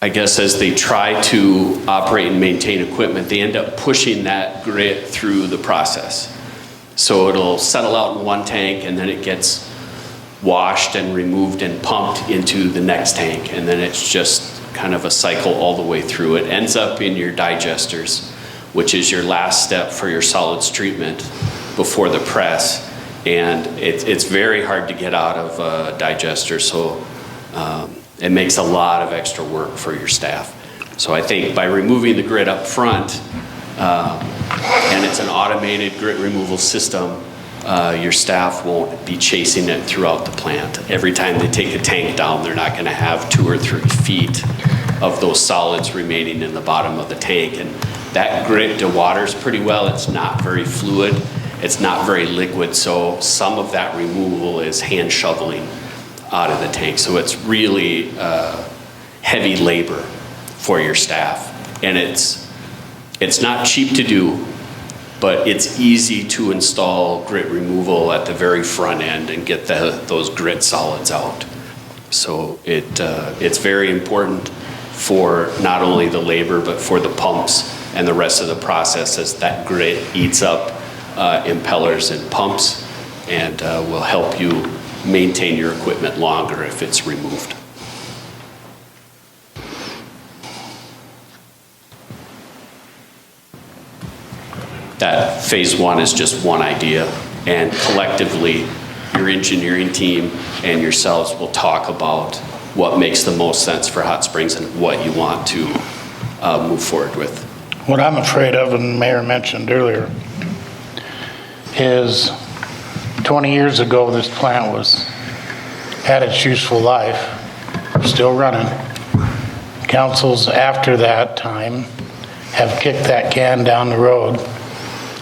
I guess, as they try to operate and maintain equipment, they end up pushing that grit through the process. So it'll settle out in one tank, and then it gets washed and removed and pumped into the next tank, and then it's just kind of a cycle all the way through. It ends up in your digesters, which is your last step for your solids treatment before the press, and it's very hard to get out of a digester, so it makes a lot of extra work for your staff. So I think by removing the grit up front, and it's an automated grit removal system, your staff won't be chasing it throughout the plant. Every time they take a tank down, they're not gonna have 2 or 3 feet of those solids remaining in the bottom of the tank. And that grit dewaters pretty well. It's not very fluid. It's not very liquid. So some of that removal is hand shoveling out of the tank. So it's really heavy labor for your staff. And it's not cheap to do, but it's easy to install grit removal at the very front end and get those grit solids out. So it's very important for not only the labor, but for the pumps and the rest of the process, as that grit eats up impellers and pumps, and will help you maintain your equipment longer if it's removed. That phase 1 is just one idea, and collectively your engineering team and yourselves will talk about what makes the most sense for Hot Springs and what you want to move forward with. What I'm afraid of, and the mayor mentioned earlier, is 20 years ago this plant had its useful life, still running. Councils after that time have kicked that can down the road,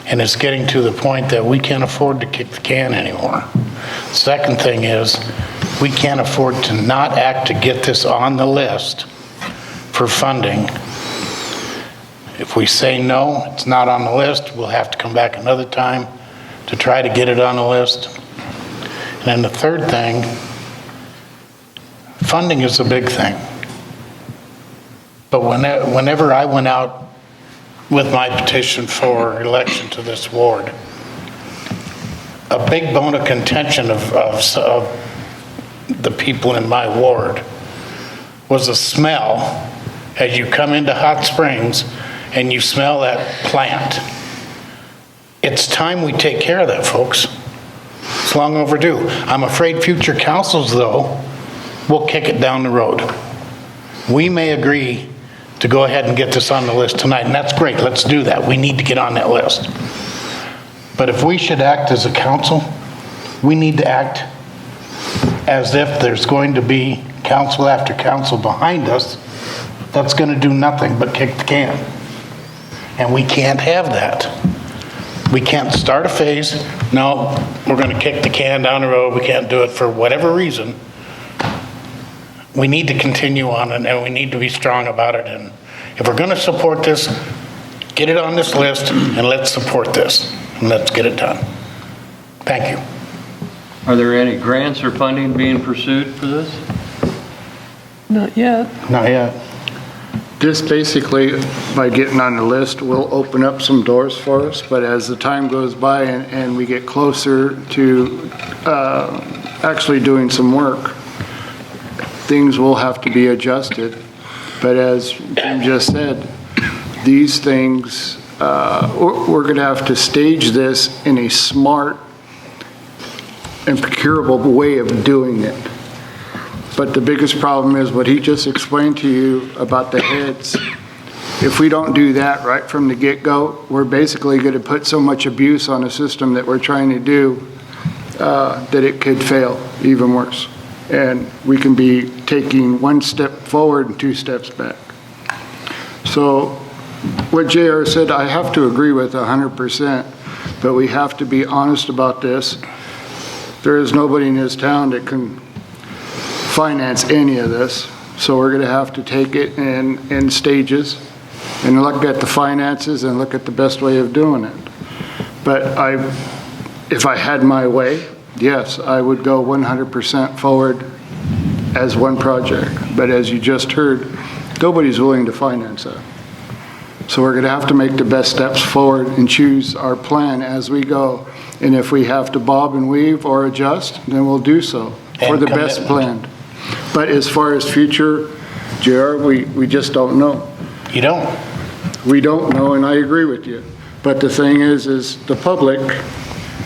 and it's getting to the point that we can't afford to kick the can anymore. Second thing is, we can't afford to not act to get this on the list for funding. If we say no, it's not on the list, we'll have to come back another time to try to get it on the list. And then the third thing, funding is a big thing. But whenever I went out with my petition for election to this ward, a big bone of contention of the people in my ward was the smell as you come into Hot Springs and you smell that plant. It's time we take care of that, folks. It's long overdue. I'm afraid future councils, though, will kick it down the road. We may agree to to go ahead and get this on the list tonight, and that's great, let's do that. We need to get on that list. But if we should act as a council, we need to act as if there's going to be council after council behind us that's going to do nothing but kick the can. And we can't have that. We can't start a phase, no, we're going to kick the can down the road, we can't do it for whatever reason. We need to continue on, and we need to be strong about it. And if we're going to support this, get it on this list, and let's support this, and let's get it done. Thank you. Are there any grants or funding being pursued for this? Not yet. Not yet. This basically, by getting on the list, will open up some doors for us, but as the time goes by and we get closer to actually doing some work, things will have to be adjusted. But as Jim just said, these things, we're going to have to stage this in a smart and procurable way of doing it. But the biggest problem is what he just explained to you about the heads. If we don't do that right from the get-go, we're basically going to put so much abuse on a system that we're trying to do that it could fail even worse. And we can be taking one step forward and 2 steps back. So what JR said, I have to agree with 100%, but we have to be honest about this. There is nobody in this town that can finance any of this, so we're going to have to take it in stages and look at the finances and look at the best way of doing it. But if I had my way, yes, I would go 100% forward as one project. But as you just heard, nobody's willing to finance that. So we're going to have to make the best steps forward and choose our plan as we go. And if we have to bob and weave or adjust, then we'll do so for the best plan. But as far as future, JR, we just don't know. You don't? We don't know, and I agree with you. But the thing is the public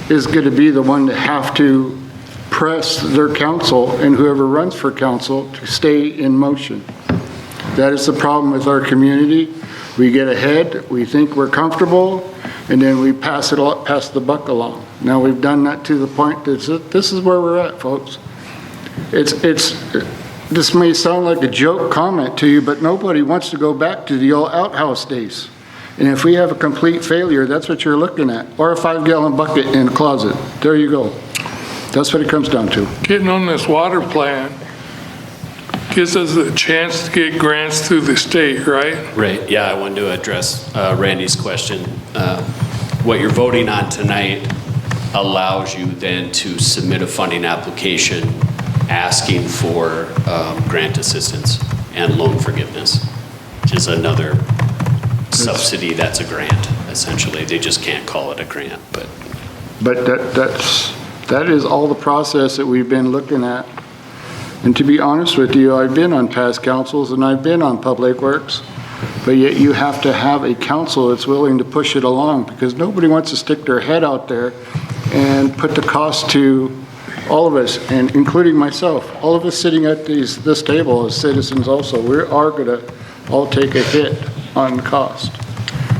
is going to be the one to have to press their council and whoever runs for council to stay in motion. That is the problem with our community. We get ahead, we think we're comfortable, and then we pass the buck along. Now we've done that to the point that this is where we're at, folks. This may sound like a joke comment to you, but nobody wants to go back to the old outhouse days. And if we have a complete failure, that's what you're looking at. Or a 5-gallon bucket in a closet. There you go. That's what it comes down to. Getting on this water plan gives us a chance to get grants through the state, right? Right, yeah, I wanted to address Randy's question. What you're voting on tonight allows you then to submit a funding application asking for grant assistance and loan forgiveness, which is another subsidy that's a grant, essentially. They just can't call it a grant, but. But that is all the process that we've been looking at. And to be honest with you, I've been on past councils and I've been on Public Works, but yet you have to have a council that's willing to push it along, because nobody wants to stick their head out there and put the cost to all of us, and including myself. All of us sitting at this table as citizens also, we are going to all take a hit on cost.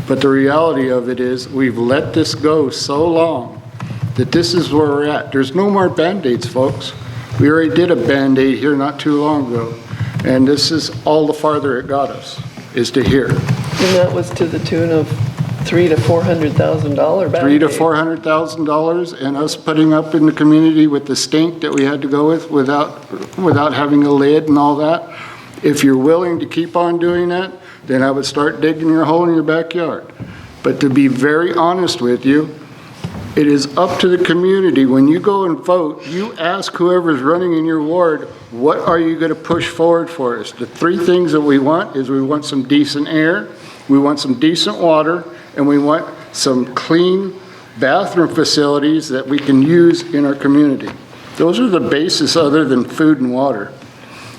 But the reality of it is we've let this go so long that this is where we're at. There's no more Band-Aids, folks. We already did a Band-Aid here not too long ago, and this is all the farther it got us, is to here. And that was to the tune of $300,000 to $400,000 Band-Aid. $300,000 to $400,000, and us putting up in the community with the stink that we had to go with without having a lid and all that. If you're willing to keep on doing that, then I would start digging your hole in your backyard. But to be very honest with you, it is up to the community. When you go and vote, you ask whoever's running in your ward, what are you going to push forward for us? The 3 things that we want is we want some decent air, we want some decent water, and we want some clean bathroom facilities that we can use in our community. Those are the basis other than food and water.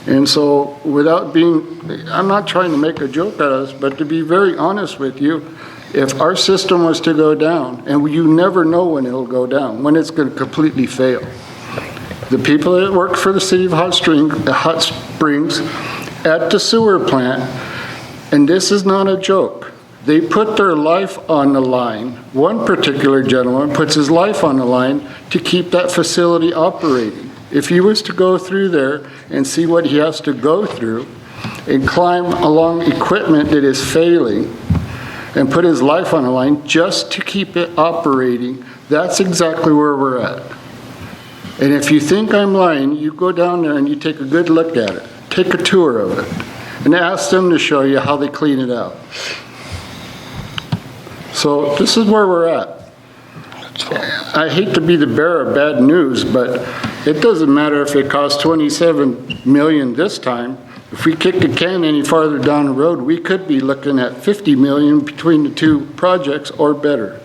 And so I'm not trying to make a joke out of this, but to be very honest with you, if our system was to go down, and you never know when it'll go down, when it's going to completely fail. The people that work for the city of Hot Springs at the sewer plant And this is not a joke. They put their life on the line. One particular gentleman puts his life on the line to keep that facility operating. If he was to go through there and see what he has to go through and climb along equipment that is failing and put his life on the line just to keep it operating, that's exactly where we're at. And if you think I'm lying, you go down there and you take a good look at it. Take a tour of it and ask them to show you how they clean it out. So this is where we're at. I hate to be the bearer of bad news, but it doesn't matter if it costs $27 million this time. If we kick the can any farther down the road, we could be looking at $50 million between the two projects or better.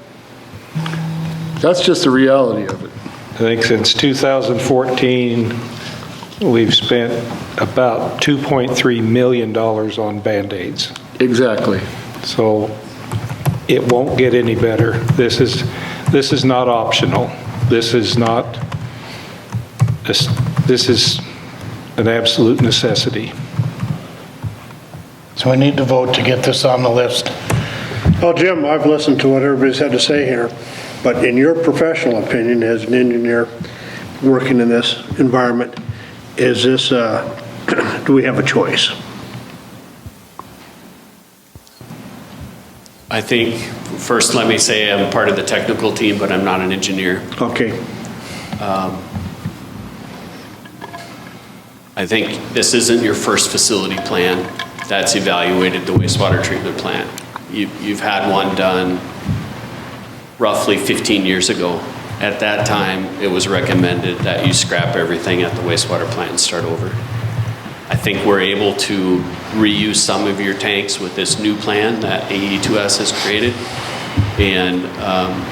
That's just the reality of it. I think since 2014, we've spent about $2.3 million on Band-Aids. Exactly. So it won't get any better. This is not optional. This is an absolute necessity. So we need to vote to get this on the list. Well, Jim, I've listened to what everybody's had to say here, but in your professional opinion as an engineer working in this environment, is this, do we have a choice? I think, first let me say I'm part of the technical team, but I'm not an engineer. Okay. I think this isn't your first facility plan that's evaluated the wastewater treatment plant. You've had one done roughly 15 years ago. At that time, it was recommended that you scrap everything at the wastewater plant and start over. I think we're able to reuse some of your tanks with this new plan that AE2S has created, and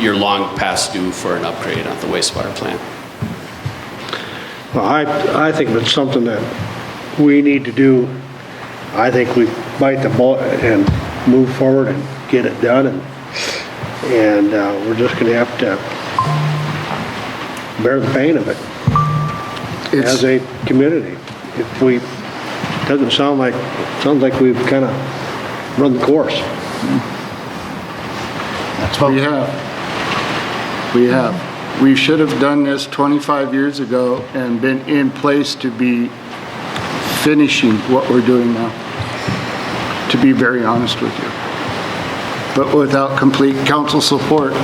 you're long past due for an upgrade on the wastewater plant. Well, I think it's something that we need to do. I think we bite the bullet and move forward and get it done, and we're just going to have to bear the pain of it as a community. If we, doesn't sound like, sounds like we've kind of run the course. That's what we have. We have. We should have done this 25 years ago and been in place to be finishing what we're doing now, to be very honest with you. But without complete council support,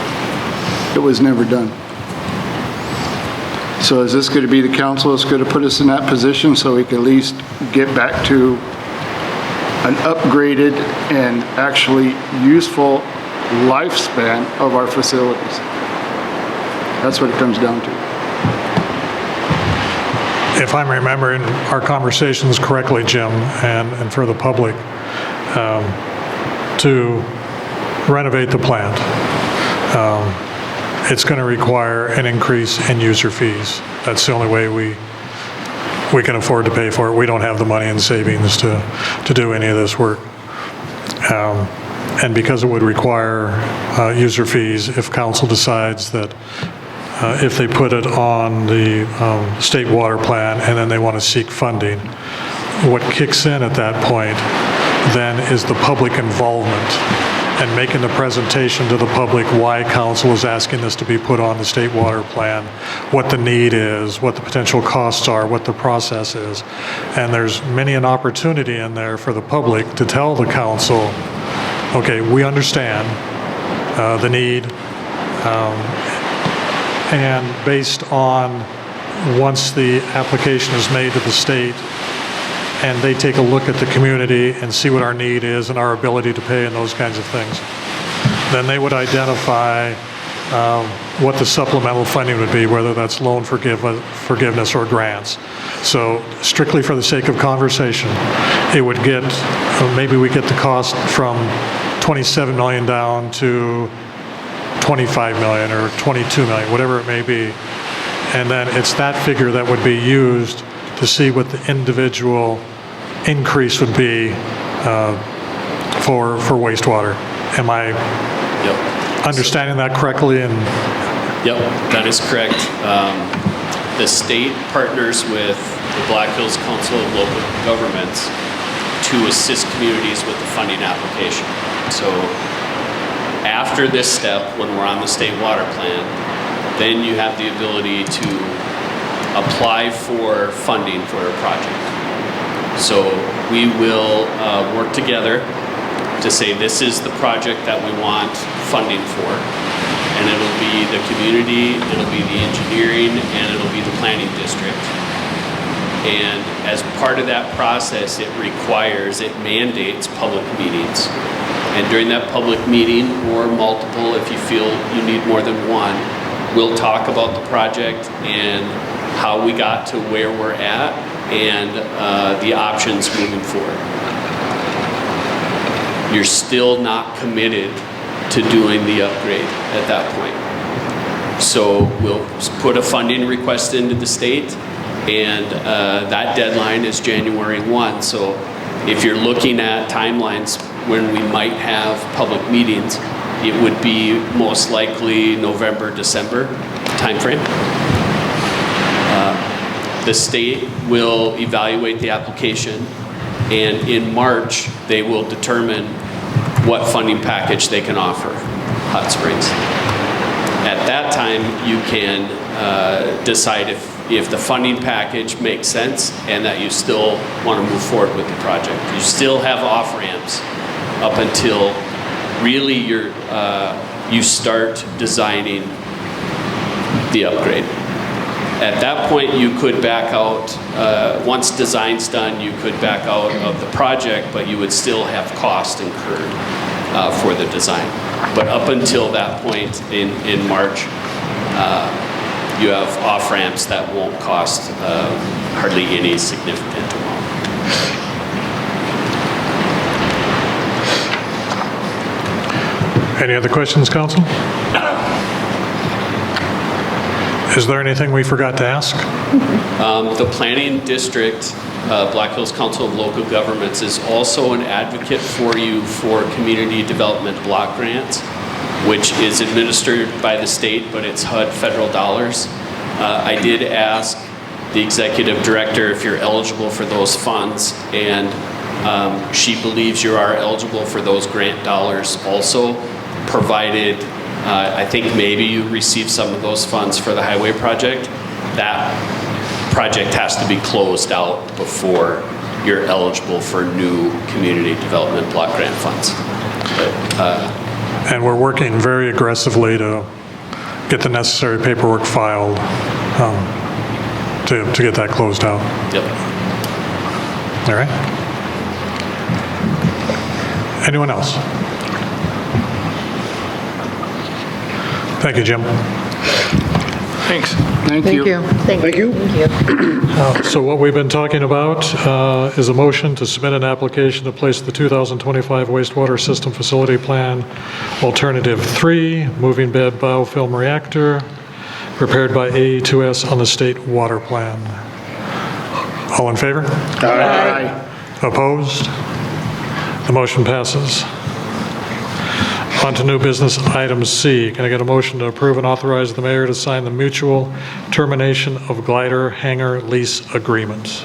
it was never done. So is this going to be the council that's going to put us in that position so we can at least get back to an upgraded and actually useful lifespan of our facilities? That's what it comes down to. If I'm remembering our conversations correctly, Jim, and for the public, to renovate the plant, it's going to require an increase in user fees. That's the only way we can afford to pay for it. We don't have the money in savings to do any of this work. And because it would require user fees, if council decides that if they put it on the state water plan and then they want to seek funding, what kicks in at that point then is the public involvement and making the presentation to the public why council is asking this to be put on the state water plan, what the need is, what the potential costs are, what the process is. And there's many an opportunity in there for the public to tell the council, okay, we understand the need, and based on once the application is made to the state and they take a look at the community and see what our need is and our ability to pay and those kinds of things, then they would identify what the supplemental funding would be, whether that's loan forgiveness or grants. So strictly for the sake of conversation, it would get, maybe we get the cost from 27 million down to 25 million or 22 million, whatever it may be. And then it's that figure that would be used to see what the individual increase would be for wastewater. Am I understanding that correctly? And Yep, that is correct. The state partners with the Black Hills Council of Local Governments to assist communities with the funding application. So after this step, when we're on the state water plan, then you have the ability to apply for funding for a project. So we will work together to say this is the project that we want funding for. And it'll be the community, it'll be the engineering, and it'll be the planning district. And as part of that process, it mandates public meetings. And during that public meeting, or multiple, if you feel you need more than one, we'll talk about the project and how we got to where we're at and the options moving forward. You're still not committed to doing the upgrade at that point. So we'll put a funding request into the state, and that deadline is January 1. So if you're looking at timelines when we might have public meetings, it would be most likely November, December timeframe. The state will evaluate the application, and in March, they will determine what funding package they can offer Hot Springs. At that time, you can decide if the funding package makes sense and that you still want to move forward with the project. You still have off-ramps up until really you start designing the upgrade. At that point, you could back out, once design's done, you could back out of the project, but you would still have cost incurred for the design. But up until that point in March, you have off-ramps that won't cost hardly any significant amount. Any other questions, council? Is there anything we forgot to ask? The planning district, Black Hills Council of Local Governments, is also an advocate for you for community development block grants, which is administered by the state, but it's HUD federal dollars. I did ask the executive director if you're eligible for those funds, and she believes you are eligible for those grant dollars also, provided I think maybe you receive some of those funds for the highway project. That project has to be closed out before you're eligible for new community development block grant funds. And we're working very aggressively to get the necessary paperwork filed to get that closed out. Yep. All right. Anyone else? Thank you, Jim. Thanks. Thank you. Thank you. So what we've been talking about is a motion to submit an application to place the 2025 wastewater system facility plan, alternative 3, moving bed biofilm reactor, prepared by AE2S on the state water plan. All in favor? Aye. Opposed? The motion passes. On to new business item C. Can I get a motion to approve and authorize the mayor to sign the mutual termination of glider hangar lease agreement?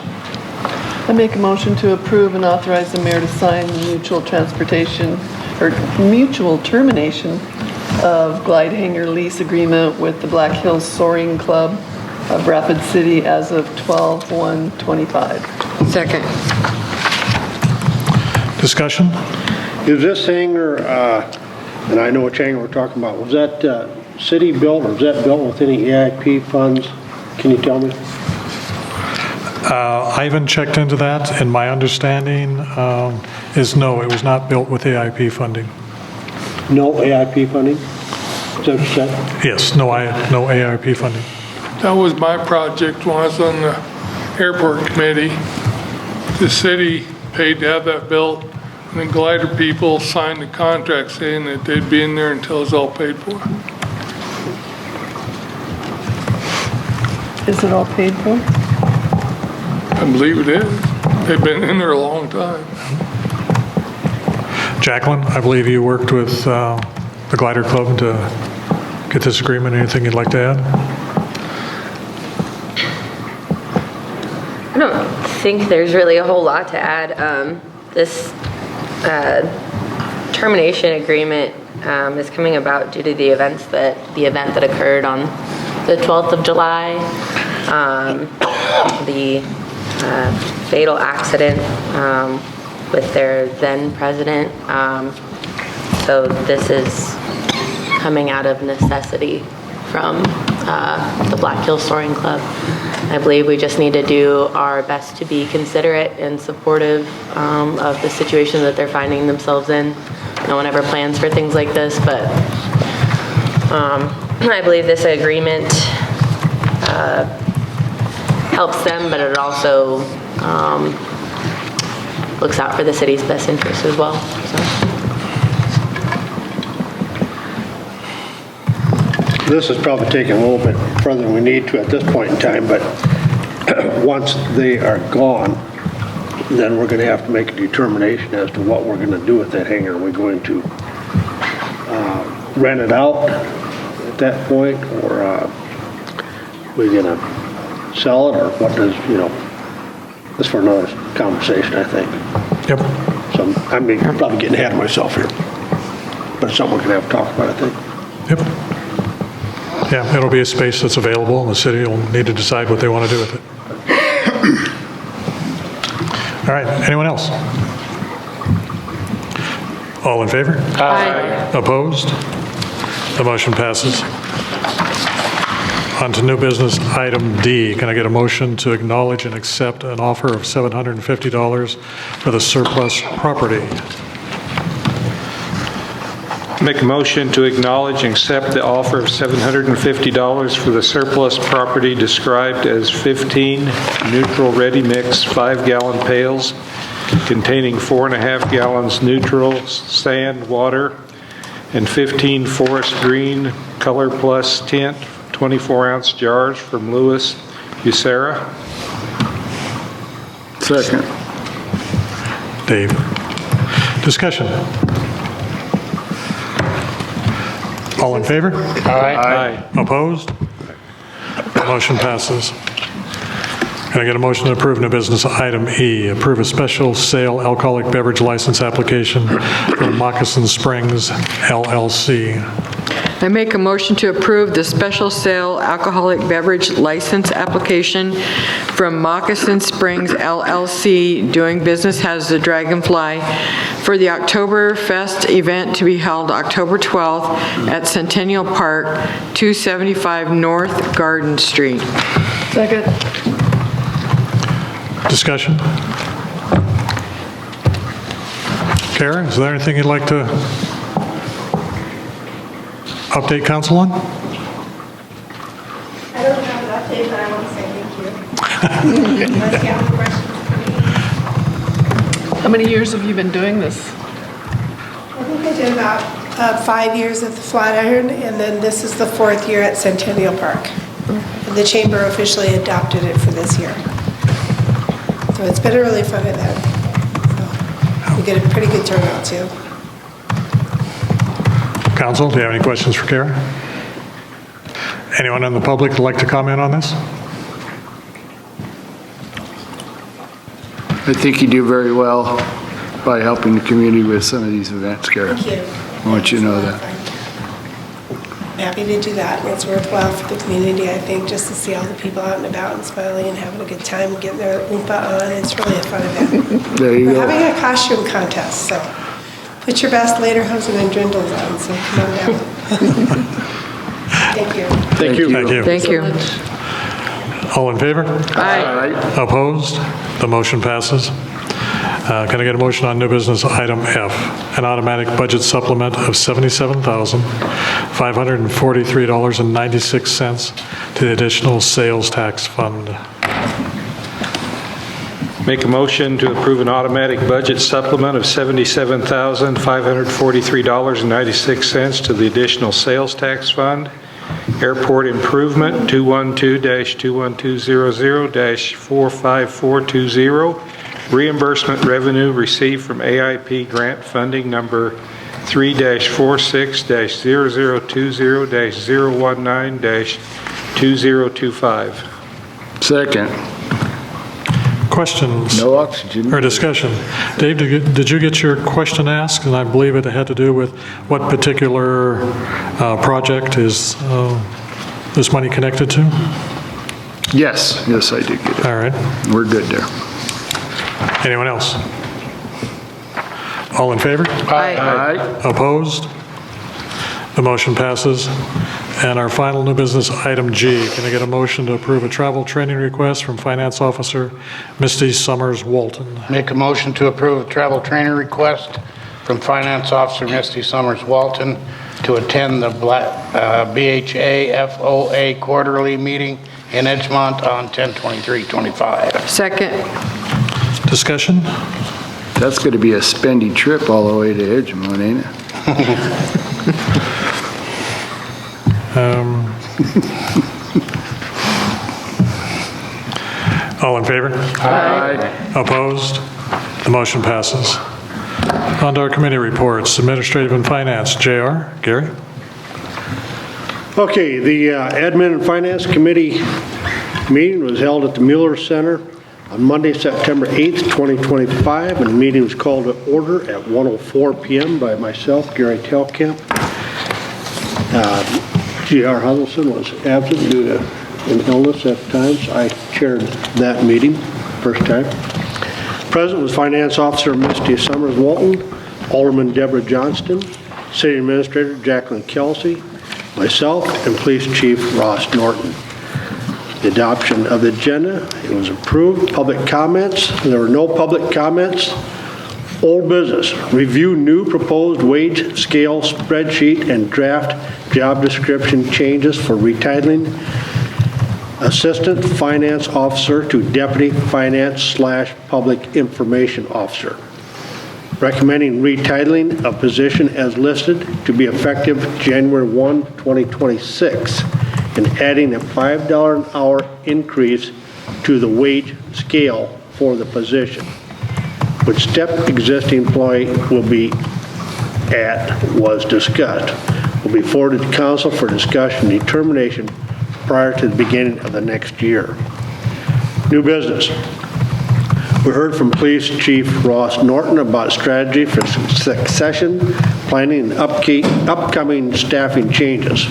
I make a motion to approve and authorize the mayor to sign the mutual termination of glide hangar lease agreement with the Black Hills Soaring Club of Rapid City as of 12/1/25. Second. Discussion? Is this hangar, and I know which hangar we're talking about, was that city built or was that built with any EIP funds? Can you tell me? I haven't checked into that, and my understanding is no, it was not built with AIP funding. No AIP funding? Is that what you said? Yes, no AIP funding. That was my project when I was on the airport committee. The city paid to have that built, and the glider people signed the contract saying that they'd be in there until it's all paid for. Is it all paid for? I believe it is. They've been in there a long time. Jacqueline, I believe you worked with the Glider Club to get this agreement. Anything you'd like to add? I don't think there's really a whole lot to add. This termination agreement is coming about due to the event that occurred on the 12th of July, the fatal accident with their then president. So this is coming out of necessity from the Black Hills Soaring Club. I believe we just need to do our best to be considerate and supportive of the situation that they're finding themselves in. No one ever plans for things like this, but I believe this agreement helps them, but it also looks out for the city's best interest as well. This is probably taking a little bit further than we need to at this point in time, but once they are gone, then we're going to have to make a determination as to what we're going to do with that hangar. Are we going to rent it out at that point, or we're going to sell it, or what does, that's for another conversation, I think. Yep. So I'm probably getting ahead of myself here, but it's something we're going to have to talk about, I think. Yep. Yeah, it'll be a space that's available, and the city will need to decide what they want to do with it. All right, anyone else? All in favor? Aye. Opposed? The motion passes. On to new business, item D. Can I get a motion to acknowledge and accept an offer of $750 for the surplus property? Make a motion to acknowledge and accept the offer of $750 for the surplus property described as 15 neutral ready-mix 5-gallon pails containing 4.5 gallons neutral sand water and 15 forest green Color Plus tint 24-ounce jars from Louis Ucera. Second. Dave. Discussion. All in favor? Aye. Opposed? The motion passes. Can I get a motion to approve new business item E? Approve a special sale alcoholic beverage license application for Moccasin Springs LLC. I make a motion to approve the special sale alcoholic beverage license application from Moccasin Springs LLC, doing business as the Dragonfly, for the Oktoberfest event to be held October 12th at Centennial Park, 275 North Garden Street. Second. Discussion? Kara, is there anything you'd like to update council on? I don't have an update, but I want to say thank you. Unless you have any questions for me. How many years have you been doing this? I think I did about 5 years at the Flatiron, and then this is the 4th year at Centennial Park. And the chamber officially adopted it for this year. So it's been a really fun event. So we get a pretty good turnout too. Council, do you have any questions for Kara? Anyone in the public would like to comment on this? I think you do very well by helping the community with some of these events, Kara. Thank you. I want you to know that. I'm happy to do that, and it's worthwhile for the community, I think, just to see all the people out and about and smiling and having a good time and getting their oompa on. It's really a fun event. There you We're go. having a costume contest, so put your best lederhosen and drindles on, so come on down. Thank you. Thank you. Thank you. Thank you. All in favor? Aye. Opposed? The motion passes. Can I get a motion on new business item F? An automatic budget supplement of $77,543.96 to the additional sales tax fund. Make a motion to approve an automatic budget supplement of $77,543.96 to the additional sales tax fund. Airport Improvement 212-2120-45420. Reimbursement revenue received from AIP grant funding number 3-46-0020-019-2025. Second. Questions? No oxygen. Or discussion? Dave, did you get your question asked? And I believe it had to do with what particular project is this money connected to? Yes, I did get it. All right. We're good there. Anyone else? All in favor? Aye. Opposed? The motion passes. And our final new business, item G. Can I get a motion to approve a travel training request from Finance Officer Misty Summers Walton? Make a motion to approve a travel training request from Finance Officer Misty Summers Walton to attend the BHA FOA quarterly meeting in Edgemont on 10/23/25. Second. Discussion? That's going to be a spendy trip all the way to Edgemont, ain't it? All in favor? Aye. Opposed? The motion passes. On to our committee reports. Administrative and Finance, JR. Gary? Okay, the Admin and Finance Committee meeting was held at the Mueller Center on Monday, September 8th, 2025, and the meeting was called to order at 1:04 p.m. by myself, Gary Telkamp. G.R. Huddleston was absent due to an illness at the time, so I chaired that meeting, first time. Present was Finance Officer Misty Summers Walton, Alderman Deborah Johnston, City Administrator Jacqueline Kelsey, myself, and Police Chief Ross Norton. The adoption of the agenda, it was approved. Public comments, there were no public comments. Old business, review new proposed wage scale spreadsheet and draft job description changes for retitling Assistant Finance Officer to Deputy Finance/Public Information Officer. Recommending retitling of position as listed to be effective January 1, 2026, and adding a $5 an hour increase to the wage scale for the position, which step existing employee will be at was discussed, will be forwarded to council for discussion and determination prior to the beginning of the next year. New business. We heard from Police Chief Ross Norton about strategy for succession planning and upcoming staffing changes.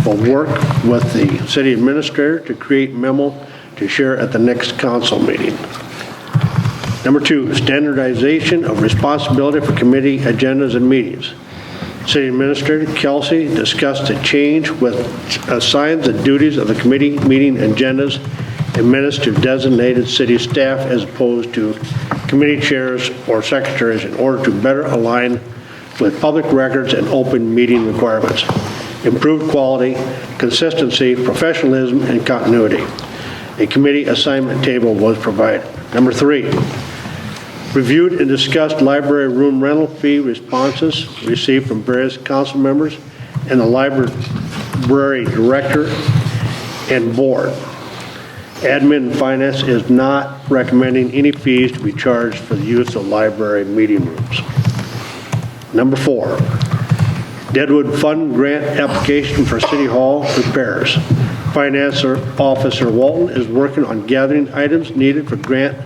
We'll work with the city administrator to create memo to share at the next council meeting. Number 2, standardization of responsibility for committee agendas and meetings. City Administrator Kelsey discussed the change which assigns the duties of the committee meeting agendas and minutes to designated city staff as opposed to committee chairs or secretaries in order to better align with public records and open meeting requirements. Improved quality, consistency, professionalism, and continuity. A committee assignment table was provided. Number 3, reviewed and discussed library room rental fee responses received from various council members and the library director and board. Admin and Finance is not recommending any fees to be charged for the use of library meeting rooms. Number 4, Deadwood Fund Grant application for City Hall repairs. Finance Officer Walton is working on gathering items needed for grant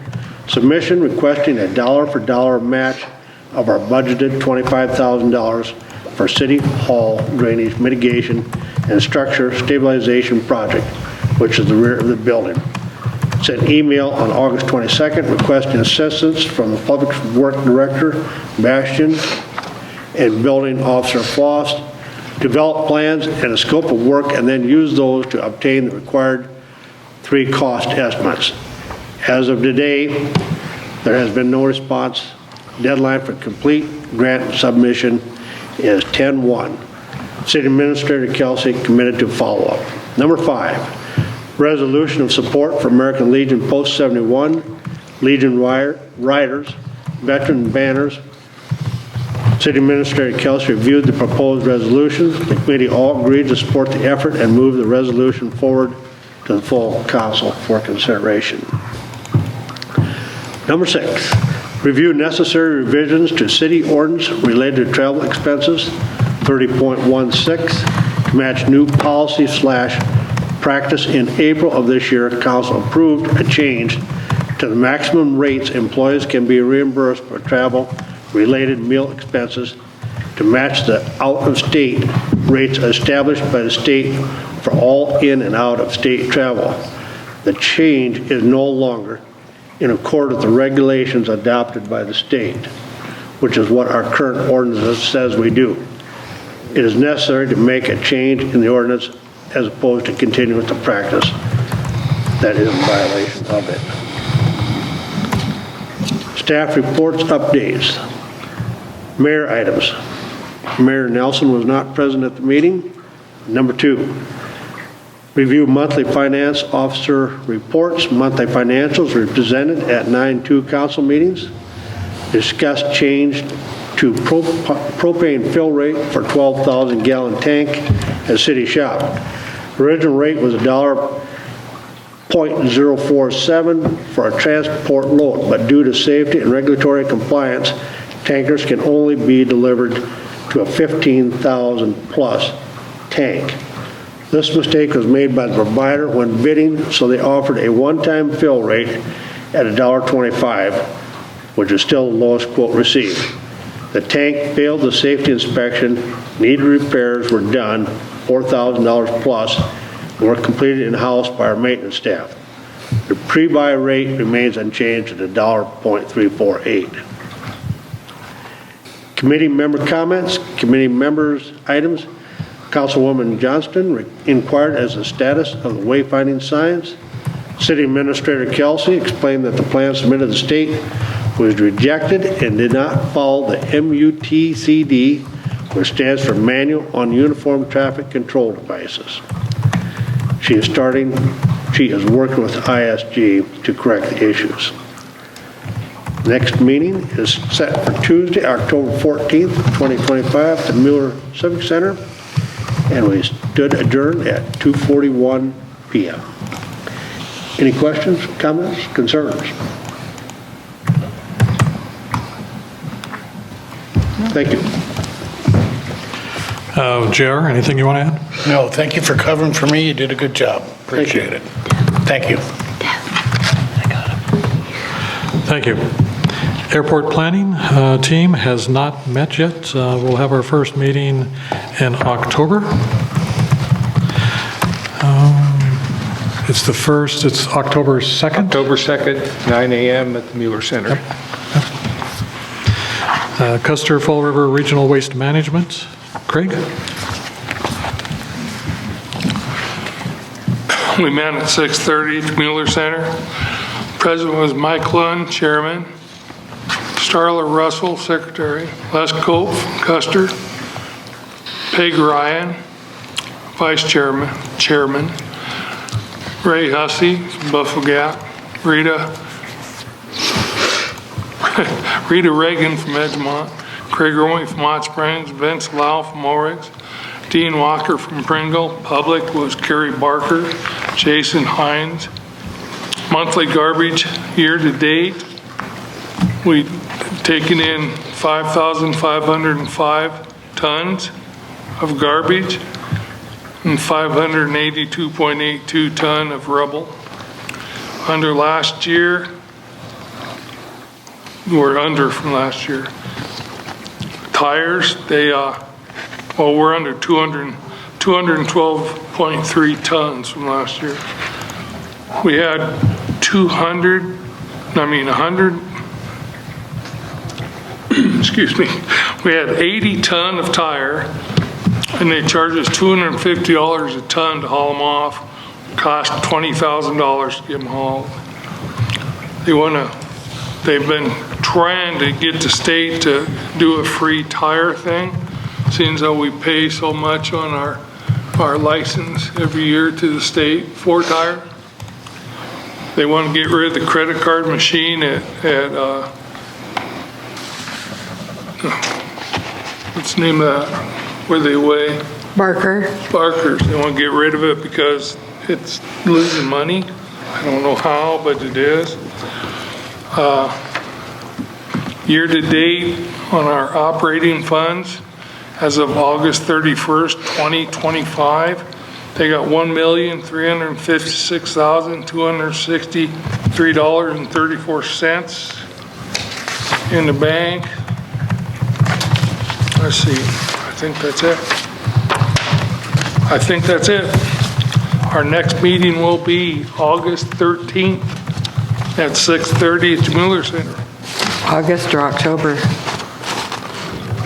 submission, requesting a dollar-for-dollar match of our budgeted $25,000 for City Hall drainage mitigation and structure stabilization project, which is the rear of the building. Sent email on August 22nd requesting assistance from the Public Works Director, Bastian, and Building Officer Foss, develop plans and a scope of work, and then use those to obtain the required 3 cost estimates. As of today, there has been no response. Deadline for complete grant submission is 10/1. City Administrator Kelsey committed to follow-up. Number 5, resolution of support for American Legion Post 71, Legion Riders, veteran banners. City Administrator Kelsey reviewed the proposed resolutions. The committee all agreed to support the effort and move the resolution forward to the full council for consideration. Number 6, review necessary revisions to city ordinance related to travel expenses, 30.16, to match new policy/practice in April of this year. Council approved a change to the maximum rates employees can be reimbursed for travel-related meal expenses to match the out-of-state rates established by the state for all in and out-of-state travel. The change is no longer in accord with the regulations adopted by the state, which is what our current ordinance says we do. It is necessary to make a change in the ordinance as opposed to continue with the practice that is in violation of it. Staff reports updates. Mayor items. Mayor Nelson was not present at the meeting. Number 2, review monthly finance officer reports. Monthly financials were presented at 9/2 council meetings. Discuss change to propane fill rate for 12,000 gallon tank at City Shop. Original rate was $0.047 for a transport load, but due to safety and regulatory compliance, tankers can only be delivered to a 15,000 plus tank. This mistake was made by the provider when bidding, so they offered a one-time fill rate at $1.25, which is still the lowest quote received. The tank failed the safety inspection, needed repairs were done, $4,000 plus, and were completed in-house by our maintenance staff. The pre-buy rate remains unchanged at $1.348. Committee member comments, committee members' items. Councilwoman Johnston inquired as the status of the wayfinding signs. City Administrator Kelsey explained that the plan submitted to the state was rejected and did not follow the MUTCD, which stands for Manual on Uniform Traffic Control Devices. She is working with ISG to correct the issues. Next meeting is set for Tuesday, October 14th, 2025 at the Mueller Civic Center, and we stood adjourned at 2:41 p.m. Any questions, comments, concerns? Thank you. JR, anything you want to add? No, thank you for covering for me. You did a good job. Appreciate it. Thank you. Thank you. Airport planning team has not met yet. We'll have our first meeting in October. It's the first, it's October 2nd? October 2nd, 9 a.m. at the Mueller Center. Custer Fall River Regional Waste Management. Craig? We met at 6:30 at the Mueller Center. President was Mike Lund, chairman. Starla Russell, secretary. Les Cope, Custer. Peg Ryan, vice chairman. Ray Hussey, Buffalo Gap. Rita Reagan from Edgemont. Craig Roy from Hot Springs. Vince Lau from Morix. Dean Walker from Pringle. Public was Kerry Barker. Jason Hines. Monthly garbage year to date, we've taken in 5,505 tons of garbage and 582.82 ton of rubble. Under last year, we're under from last year. Tires, we're under 212.3 tons from last year. We had 80 ton of tire, and they charge us $250 a ton to haul them off. Cost $20,000 to get them hauled. They've been trying to get the state to do a free tire thing, seeing as though we pay so much on our license every year to the state for tire. They want to get rid of the credit card machine at what's the name of that, where they weigh? Barker's. They want to get rid of it because it's losing money. I don't know how, but it is. Year to date on our operating funds, as of August 31st, 2025, They got $1,356,263.34 in the bank. Let's see, I think that's it. Our next meeting will be August 13th at 6:30 at the Mueller Center. August or October?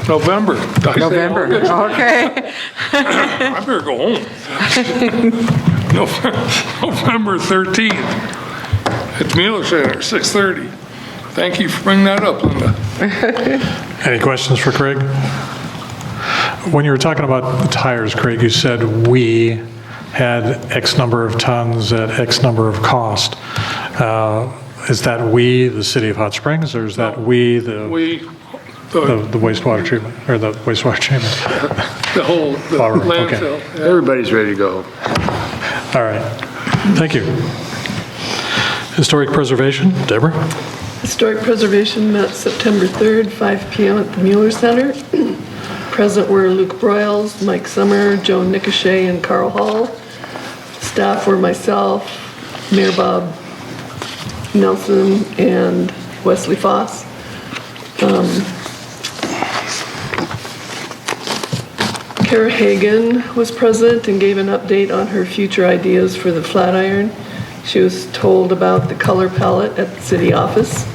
November. Did I say November, August? okay. I better go home. November 13th at the Mueller Center, 6:30. Thank you for bringing that up, Linda. Any questions for Craig? When you were talking about the tires, Craig, you said we had X number of tons at X number of cost. Is that we, the city of Hot Springs, or is that we, the wastewater treatment, or the wastewater treatment? The landfill. Okay. Yeah. Everybody's ready to go. All right. Thank you. Historic preservation, Deborah? Historic Preservation met September 3rd, 5 p.m. at the Mueller Center. Present were Luke Broyles, Mike Summer, Joe Nicochet, and Carl Hall. Staff were myself, Mayor Bob Nelson, and Wesley Foss. Kara Hagan was present and gave an update on her future ideas for the Flatiron. She was told about the color palette at the city office.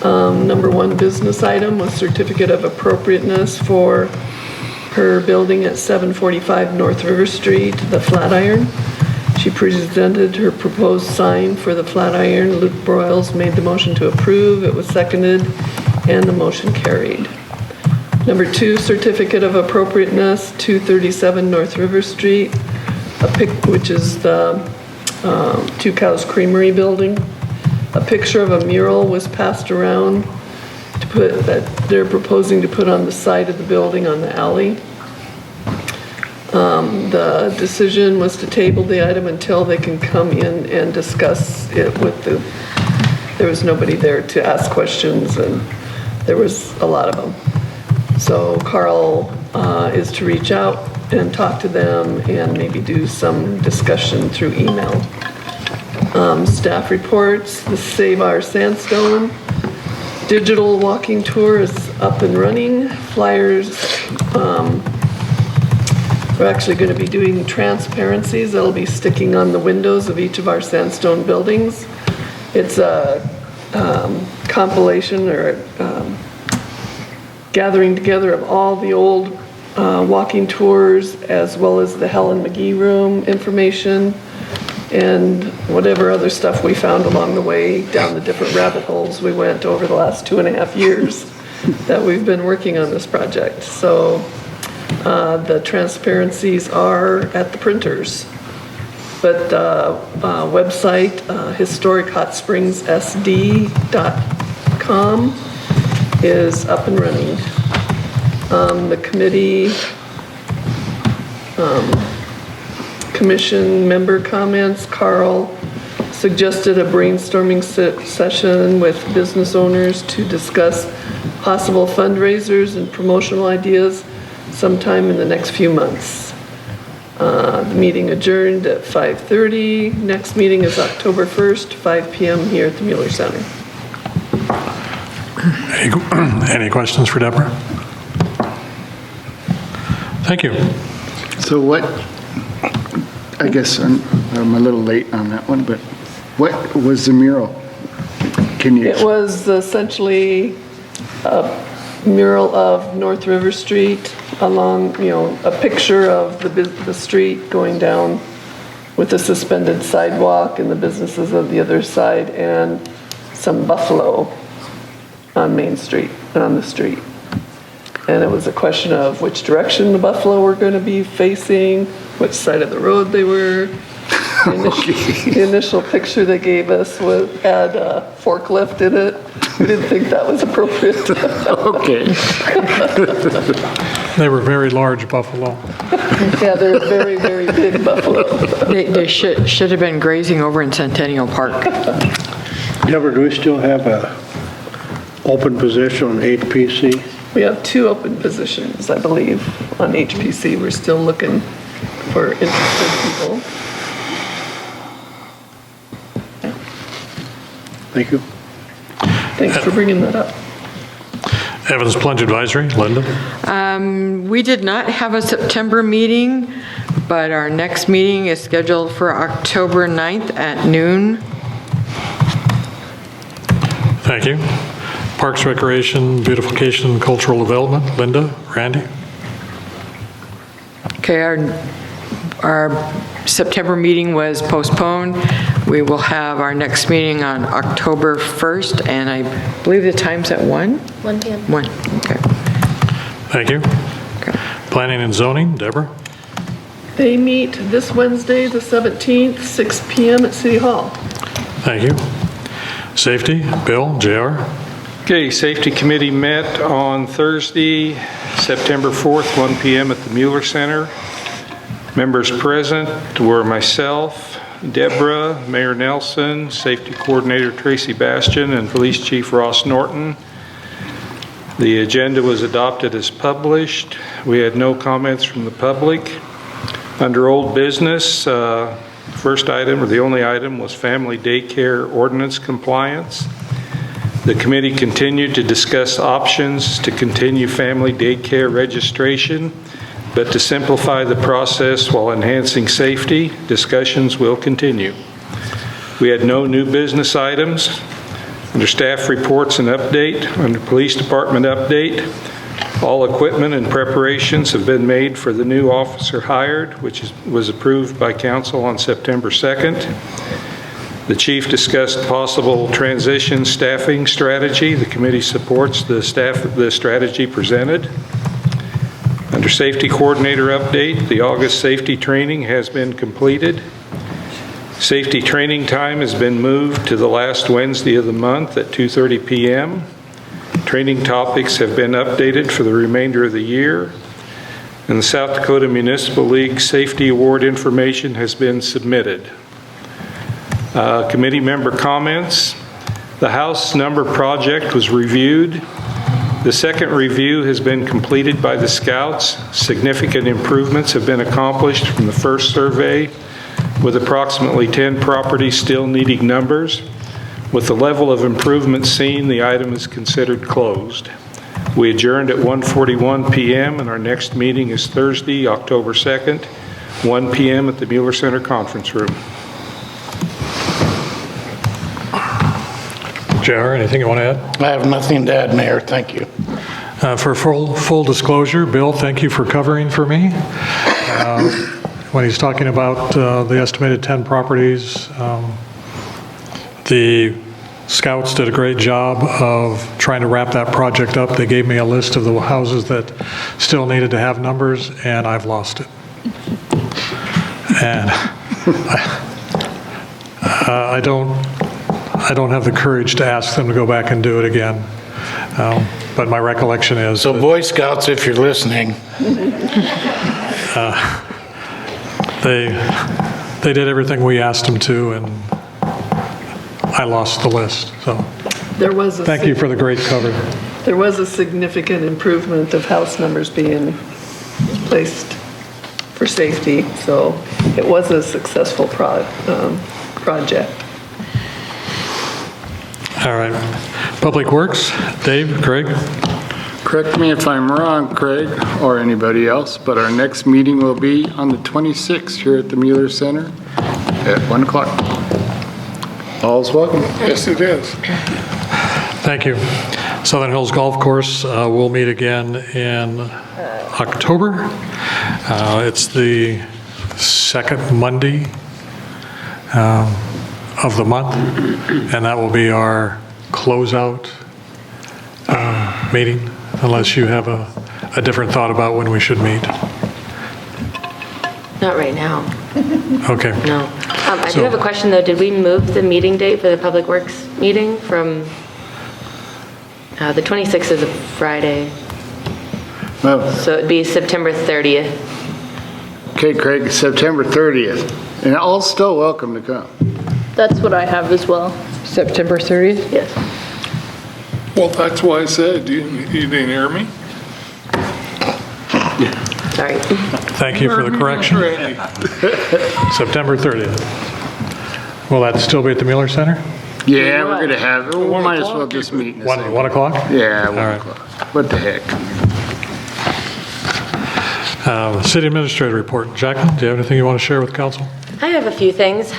Number one business item was certificate of appropriateness for her building at 745 North River Street, the Flatiron. She presented her proposed sign for the Flatiron. Luke Broyles made the motion to approve. It was seconded, and the motion carried. Number two, certificate of appropriateness, 237 North River Street, which is the Two Cows Creamery building. A picture of a mural was passed around that they're proposing to put on the side of the building on the alley. The decision was to table the item until they can come in and discuss it with there was nobody there to ask questions, and there was a lot of them. So Carl is to reach out and talk to them and maybe do some discussion through email. Staff reports, the Save Our Sandstone digital walking tour is up and running. Flyers, we're actually going to be doing transparencies that'll be sticking on the windows of each of our sandstone buildings. It's a compilation or gathering together of all the old walking tours, as well as the Helen McGee Room information and whatever other stuff we found along the way down the different rabbit holes we went over the last 2.5 years that we've been working on this project. So the transparencies are at the printers, but the website, historichhotspringsSD.com, is up and running. The committee, commission member comments. Carl suggested a brainstorming session with business owners to discuss possible fundraisers and promotional ideas sometime in the next few months. The meeting adjourned at 5:30. Next meeting is October 1st, 5 p.m. here at the Mueller Center. Any questions for Deborah? Thank you. So what, I guess I'm a little late on that one, but what was the mural? Can you? It was essentially a mural of North River Street along, a picture of the street going down with a suspended sidewalk and the businesses on the other side, and some buffalo on Main Street, on the street. And it was a question of which direction the buffalo were going to be facing, which side of the road they were. The initial picture they gave us had a forklift in it. We didn't think that was appropriate. Okay. They were very large buffalo. Yeah, they're very, very big buffalo. They should have been grazing over in Centennial Park. Deborah, do we still have a open position on HPC? We have 2 open positions, I believe, on HPC. We're still looking for interested people. Thank you. Thanks for bringing that up. Evidence Plunge Advisory, Linda? We did not have a September meeting, but our next meeting is scheduled for October 9th at noon. Thank you. Parks, Recreation, Beautification, and Cultural Development, Linda, Randy? Okay, our September meeting was postponed. We will have our next meeting on October 1st, and I believe the time's at 1? 1 p.m. 1, okay. Thank you. Planning and Zoning, Deborah? They meet this Wednesday, the 17th, 6 p.m. at City Hall. Thank you. Safety, Bill, JR? Okay, Safety Committee met on Thursday, September 4th, 1 p.m. at the Mueller Center. Members present were myself, Deborah, Mayor Nelson, Safety Coordinator Tracy Bastian, and Police Chief Ross Norton. The agenda was adopted as published. We had no comments from the public. Under old business, first item, or the only item, was family daycare ordinance compliance. The committee continued to discuss options to continue family daycare registration, but to simplify the process while enhancing safety, discussions will continue. We had no new business items. Under staff reports and update, under police department update, all equipment and preparations have been made for the new officer hired, which was approved by council on September 2nd. The chief discussed possible transition staffing strategy. The committee supports the strategy presented. Under safety coordinator update, the August safety training has been completed. Safety training time has been moved to the last Wednesday of the month at 2:30 p.m. Training topics have been updated for the remainder of the year. And the South Dakota Municipal League Safety Award information has been submitted. Committee member comments. The house number project was reviewed. The second review has been completed by the scouts. Significant improvements have been accomplished from the first survey, with approximately 10 properties still needing numbers. With the level of improvement seen, the item is considered closed. We adjourned at 1:41 p.m. and our next meeting is Thursday, October 2nd, 1 p.m. at the Mueller Center Conference Room. JR, anything you want to add? I have nothing to add, Mayor. Thank you. For full disclosure, Bill, thank you for covering for me. When he's talking about the estimated 10 properties, the scouts did a great job of trying to wrap that project up. They gave me a list of the houses that still needed to have numbers, and I've lost it. And I don't have the courage to ask them to go back and do it again. But my recollection is... So Boy Scouts, if you're listening. They did everything we asked them to, and I lost the list. So There was thank you for the great cover. There was a significant improvement of house numbers being placed for safety, so it was a successful project. All right. Public Works, Dave, Craig? Correct me if I'm wrong, Craig, or anybody else, but our next meeting will be on the 26th here at the Mueller Center at 1 o'clock. All's welcome. Yes, it is. Thank you. Southern Hills Golf Course will meet again in October. It's the second Monday of the month, and that will be our closeout meeting, unless you have a different thought about when we should meet. Not right now. Okay. No. I do have a question, though. Did we move the meeting date for the Public Works meeting from, the 26th is a Friday, Oh, so it'd be September 30th. okay, Craig, September 30th. And all still welcome to come. That's what I have as well. September 30th? Yes. Well, that's why I said, you didn't hear me? Sorry. Thank you for the correction. September 30th. Will that still be at the Mueller Center? Yeah, we're gonna have, we might as well just meet. in the same- 1 o'clock? Yeah, All 1 right. o'clock. What the heck? City Administrator report. Jacqueline, do you have anything you want to share with council? I have a few things.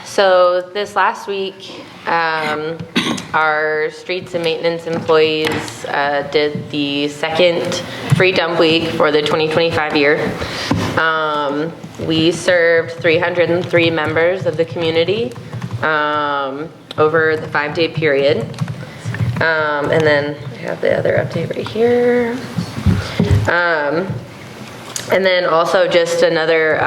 So this last week, our streets and maintenance employees did the second free dump week for the 2025 year. We served 303 members of the community over the 5-day period. And then I have the other update right here. And then also just another,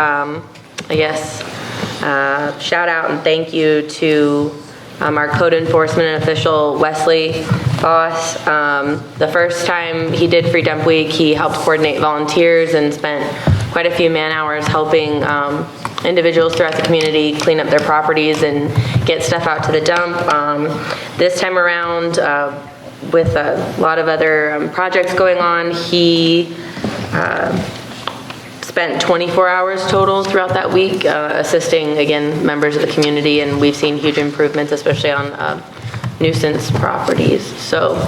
shout out and thank you to our code enforcement official, Wesley Voss. The first time he did Free Dump Week, he helped coordinate volunteers and spent quite a few man hours helping individuals throughout the community clean up their properties and get stuff out to the dump. This time around, with a lot of other projects going on, he spent 24 hours total throughout that week, assisting, again, members of the community, and we've seen huge improvements, especially on nuisance properties. So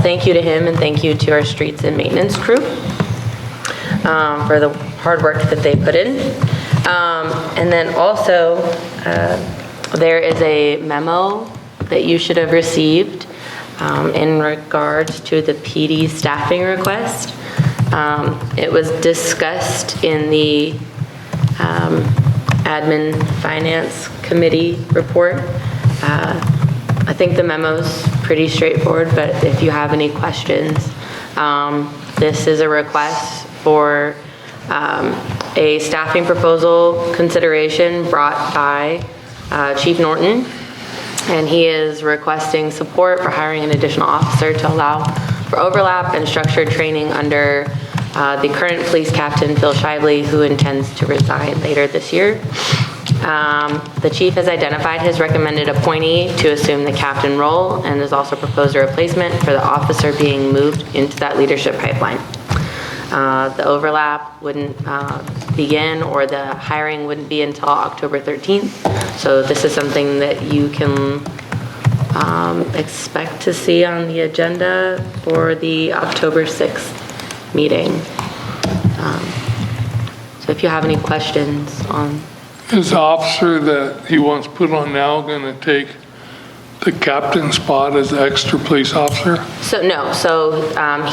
thank you to him, and thank you to our streets and maintenance crew for the hard work that they put in. And then also, there is a memo that you should have received in regards to the PD staffing request. It was discussed in the Admin Finance Committee report. I think the memo's pretty straightforward, but if you have any questions, this is a request for a staffing proposal consideration brought by Chief Norton, and he is requesting support for hiring an additional officer to allow for overlap and structured training under the current police captain, Phil Shively, who intends to resign later this year. The chief has identified his recommended appointee to assume the captain role and has also proposed a replacement for the officer being moved into that leadership pipeline. The overlap wouldn't begin, or the hiring wouldn't be until October 13th. So this is something that you can expect to see on the agenda for the October 6th meeting. So if you have any questions on... Is the officer that he wants put on now going to take the captain's spot as the extra police officer? So no,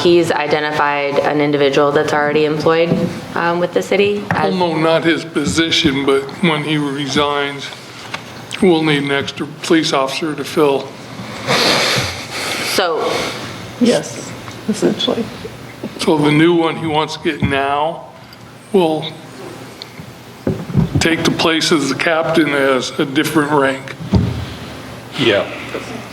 he's identified an individual that's already employed with the city. Well, no, not his position, but when he resigns, we'll need an extra police officer to fill. So... Yes, essentially. So the new one he wants to get now will take the place as the captain as a different rank. Yeah.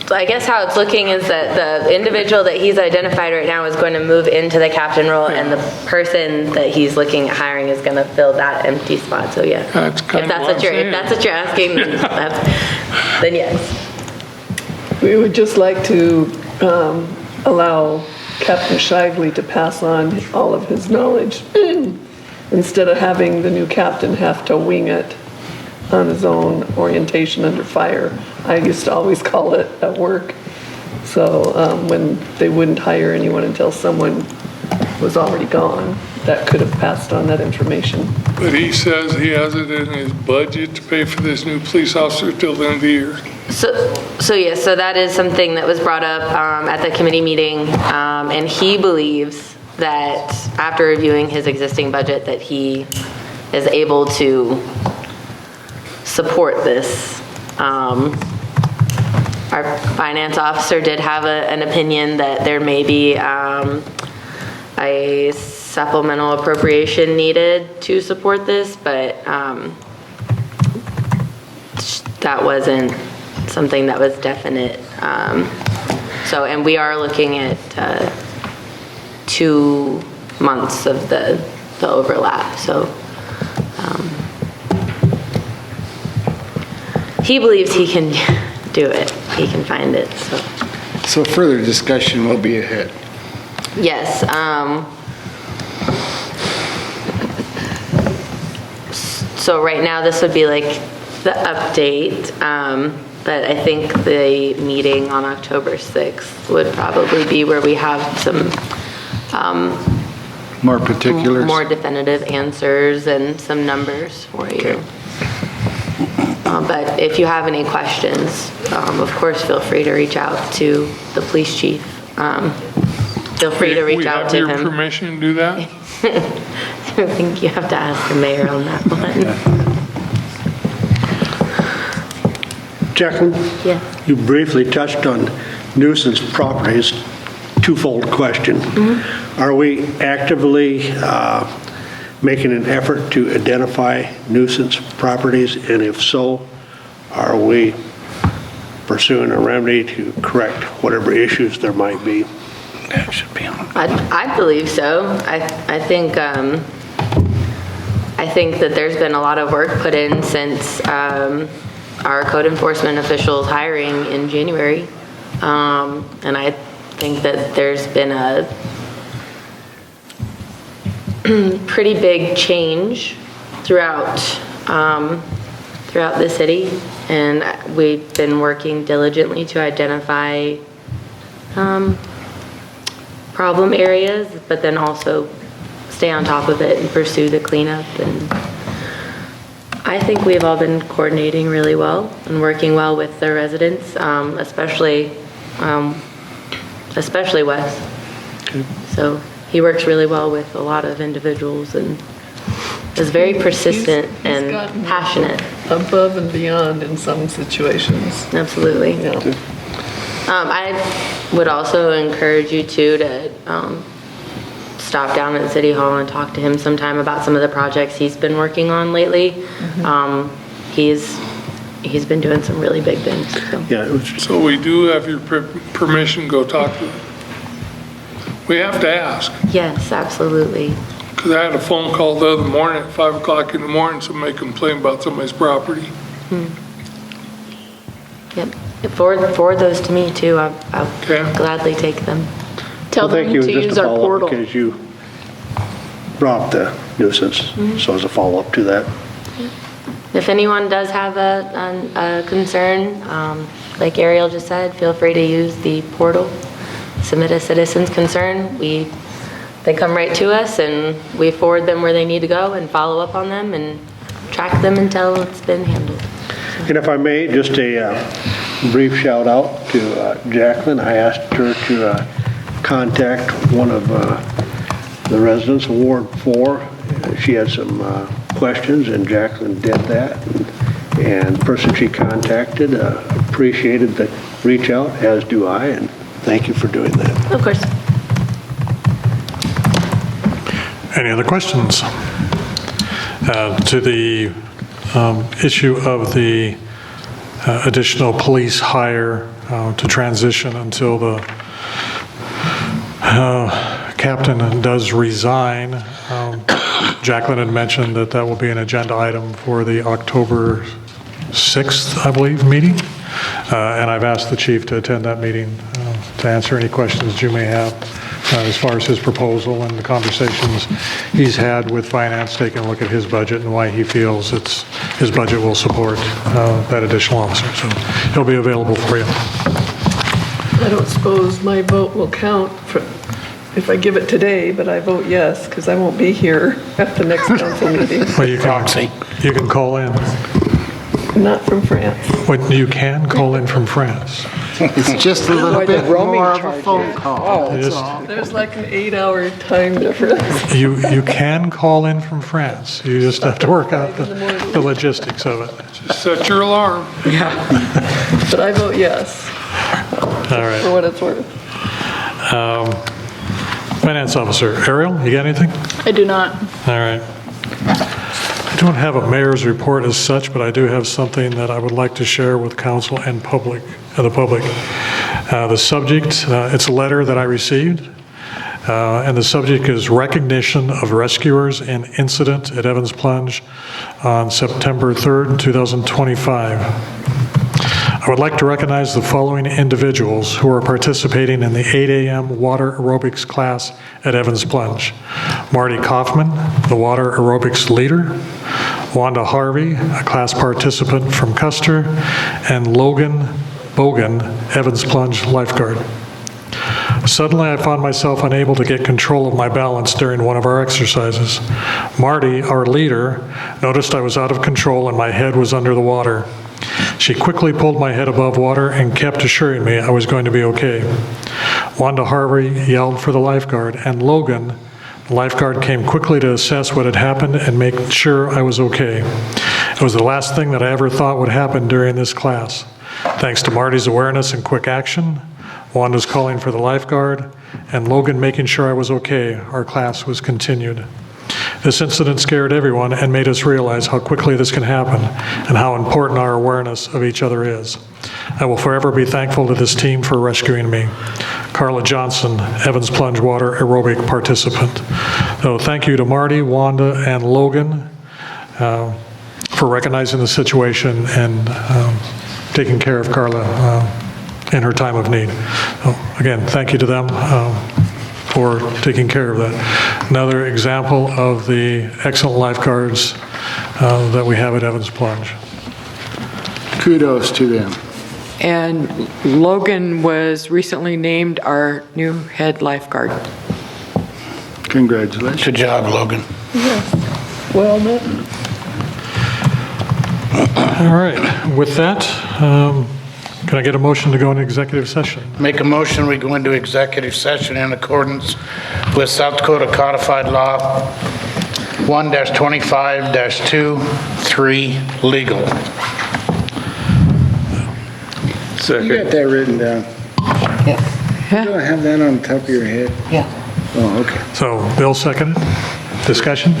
So I guess how it's looking is that the individual that he's identified right now is going to move into the captain role, and the person that he's looking at hiring is going to fill that empty spot. So yeah, That's kind if that's what you're asking, then yes. We would just like to allow Captain Shively to pass on all of his knowledge instead of having the new captain have to wing it on his own orientation under fire. I used to always call it at work. So when they wouldn't hire anyone until someone was already gone, that could have passed on that information. But he says he has it in his budget to pay for this new police officer till the end of the year. So that is something that was brought up at the committee meeting, and he believes that after reviewing his existing budget that he is able to support this. Our finance officer did have an opinion that there may be a supplemental appropriation needed to support this, but that wasn't something that was definite. And we are looking at 2 months of the overlap. So he believes he can do it. He can find it. So further discussion will be ahead. Yes. So right now, this would be like the update, but I think the meeting on October 6th would probably be where we have some More particulars? more definitive answers and some numbers for you. But if you have any questions, of course, feel free to reach out to the police chief. Feel free to reach out to We have him. your permission to do that? I think you have to ask the mayor on that one. Jacqueline? Yeah. You briefly touched on nuisance properties. Twofold question. Are we actively making an effort to identify nuisance properties? And if so, are we pursuing a remedy to correct whatever issues there might be? That should be on. I believe so. I think that there's been a lot of work put in since our code enforcement officials hiring in January. And I think that there's been a pretty big change throughout the city. And we've been working diligently to identify problem areas, but then also stay on top of it and pursue the cleanup. And I think we've all been coordinating really well and working well with the residents, especially Wes. So he works really well with a lot of individuals and is very persistent He's and gotten passionate. Above and beyond in some situations. Absolutely. Yeah. I would also encourage you to stop down at City Hall and talk to him sometime about some of the projects he's been working on lately. He's been doing some really big things. So. Yeah. So we do have your permission to go talk to them? We have to ask. Yes, absolutely. Because I had a phone call the other morning at 5 o'clock in the morning, somebody complained about somebody's property. Yep. Forward those to me too. I'll gladly take them. Tell them Thank you. to Just use a our follow-up portal. because you brought up the nuisance. So as a follow-up to that. If anyone does have a concern, like Ariel just said, feel free to use the portal. Submit a citizen's concern. They come right to us and we forward them where they need to go and follow up on them and track them until it's been handled. And if I may, just a brief shout out to Jacqueline. I asked her to contact one of the residents of Ward 4. She had some questions and Jacqueline did that. And the person she contacted appreciated the reach out, as do I, and thank you for doing that. Of course. Any other questions? To the issue of the additional police hire to transition until the captain does resign, Jacqueline had mentioned that that will be an agenda item for the October 6th, I believe, meeting. And I've asked the chief to attend that meeting to answer any questions you may have as far as his proposal and the conversations he's had with finance, taking a look at his budget and why he feels his budget will support that additional officer. So he'll be available for you. I don't suppose my vote will count if I give it today, but I vote yes, because I won't be here at the next council meeting. Well, you can call in. Not from France. What, you can call in from France. It's just a little bit more of a phone call. Just- There's like an 8-hour time difference. You can call in from France. You just have to work out the logistics of it. Just set your alarm. But I vote yes, All right. for what it's worth. Finance Officer, Ariel, you got anything? I do not. All right. I don't have a mayor's report as such, but I do have something that I would like to share with council and the public. The subject, it's a letter that I received, and the subject is recognition of rescuers in incident at Evans Plunge on September 3rd, 2025. I would like to recognize the following individuals who are participating in the 8 a.m. water aerobics class at Evans Plunge. Marty Kaufman, the water aerobics leader, Wanda Harvey, a class participant from Custer, and Logan Bogan, Evans Plunge lifeguard. Suddenly, I found myself unable to get control of my balance during one of our exercises. Marty, our leader, noticed I was out of control and my head was under the water. She quickly pulled my head above water and kept assuring me I was going to be okay. Wanda Harvey yelled for the lifeguard, and Logan, the lifeguard, came quickly to assess what had happened and make sure I was okay. It was the last thing that I ever thought would happen during this class. Thanks to Marty's awareness and quick action, Wanda's calling for the lifeguard, and Logan making sure I was okay, our class was continued. This incident scared everyone and made us realize how quickly this can happen and how important our awareness of each other is. I will forever be thankful to this team for rescuing me. Carla Johnson, Evans Plunge water aerobic participant. So thank you to Marty, Wanda, and Logan for recognizing the situation and taking care of Carla in her time of need. So again, thank you to them for taking care of that. Another example of the excellent lifeguards that we have at Evans Plunge. Kudos to them. And Logan was recently named our new head lifeguard. Congratulations. Good job, Logan. Well done. All right, with that, can I get a motion to go into executive session? Make a motion, we go into executive session in accordance with South Dakota Codified Law 1-25-2-3 legal. You got that written down? You don't have that on top of your head? Yeah. Oh, okay. So, Bill seconded. Discussion?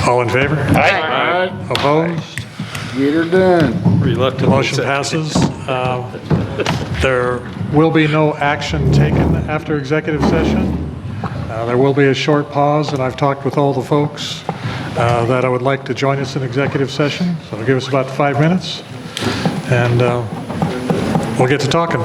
All in favor? Aye. Opposed? Get her done. Reluctant. Motion passes. There will be no action taken after executive session. There will be a short pause, and I've talked with all the folks that I would like to join us in executive session. So it'll give us about 5 minutes, and we'll get to talking.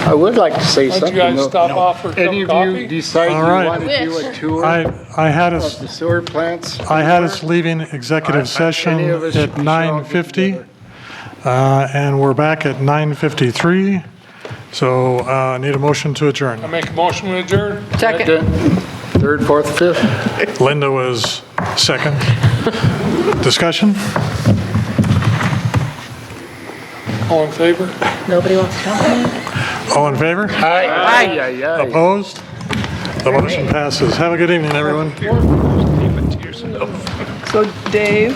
I would like to say Why don't something. you guys though. stop off for a cup Any of of you coffee? decide All you right. want to do a tour I had of us the sewer plants? leaving executive session Any of us at should show up 9:50, and we're back at 9:53. So I need a motion to adjourn. I make a motion to adjourn. Second. Third, fourth, fifth? Linda was second. Discussion? All in favor? Nobody wants to talk about it? All in favor? Aye. Aye, aye, aye. Opposed? The motion passes. Have a good evening, everyone. So Dave,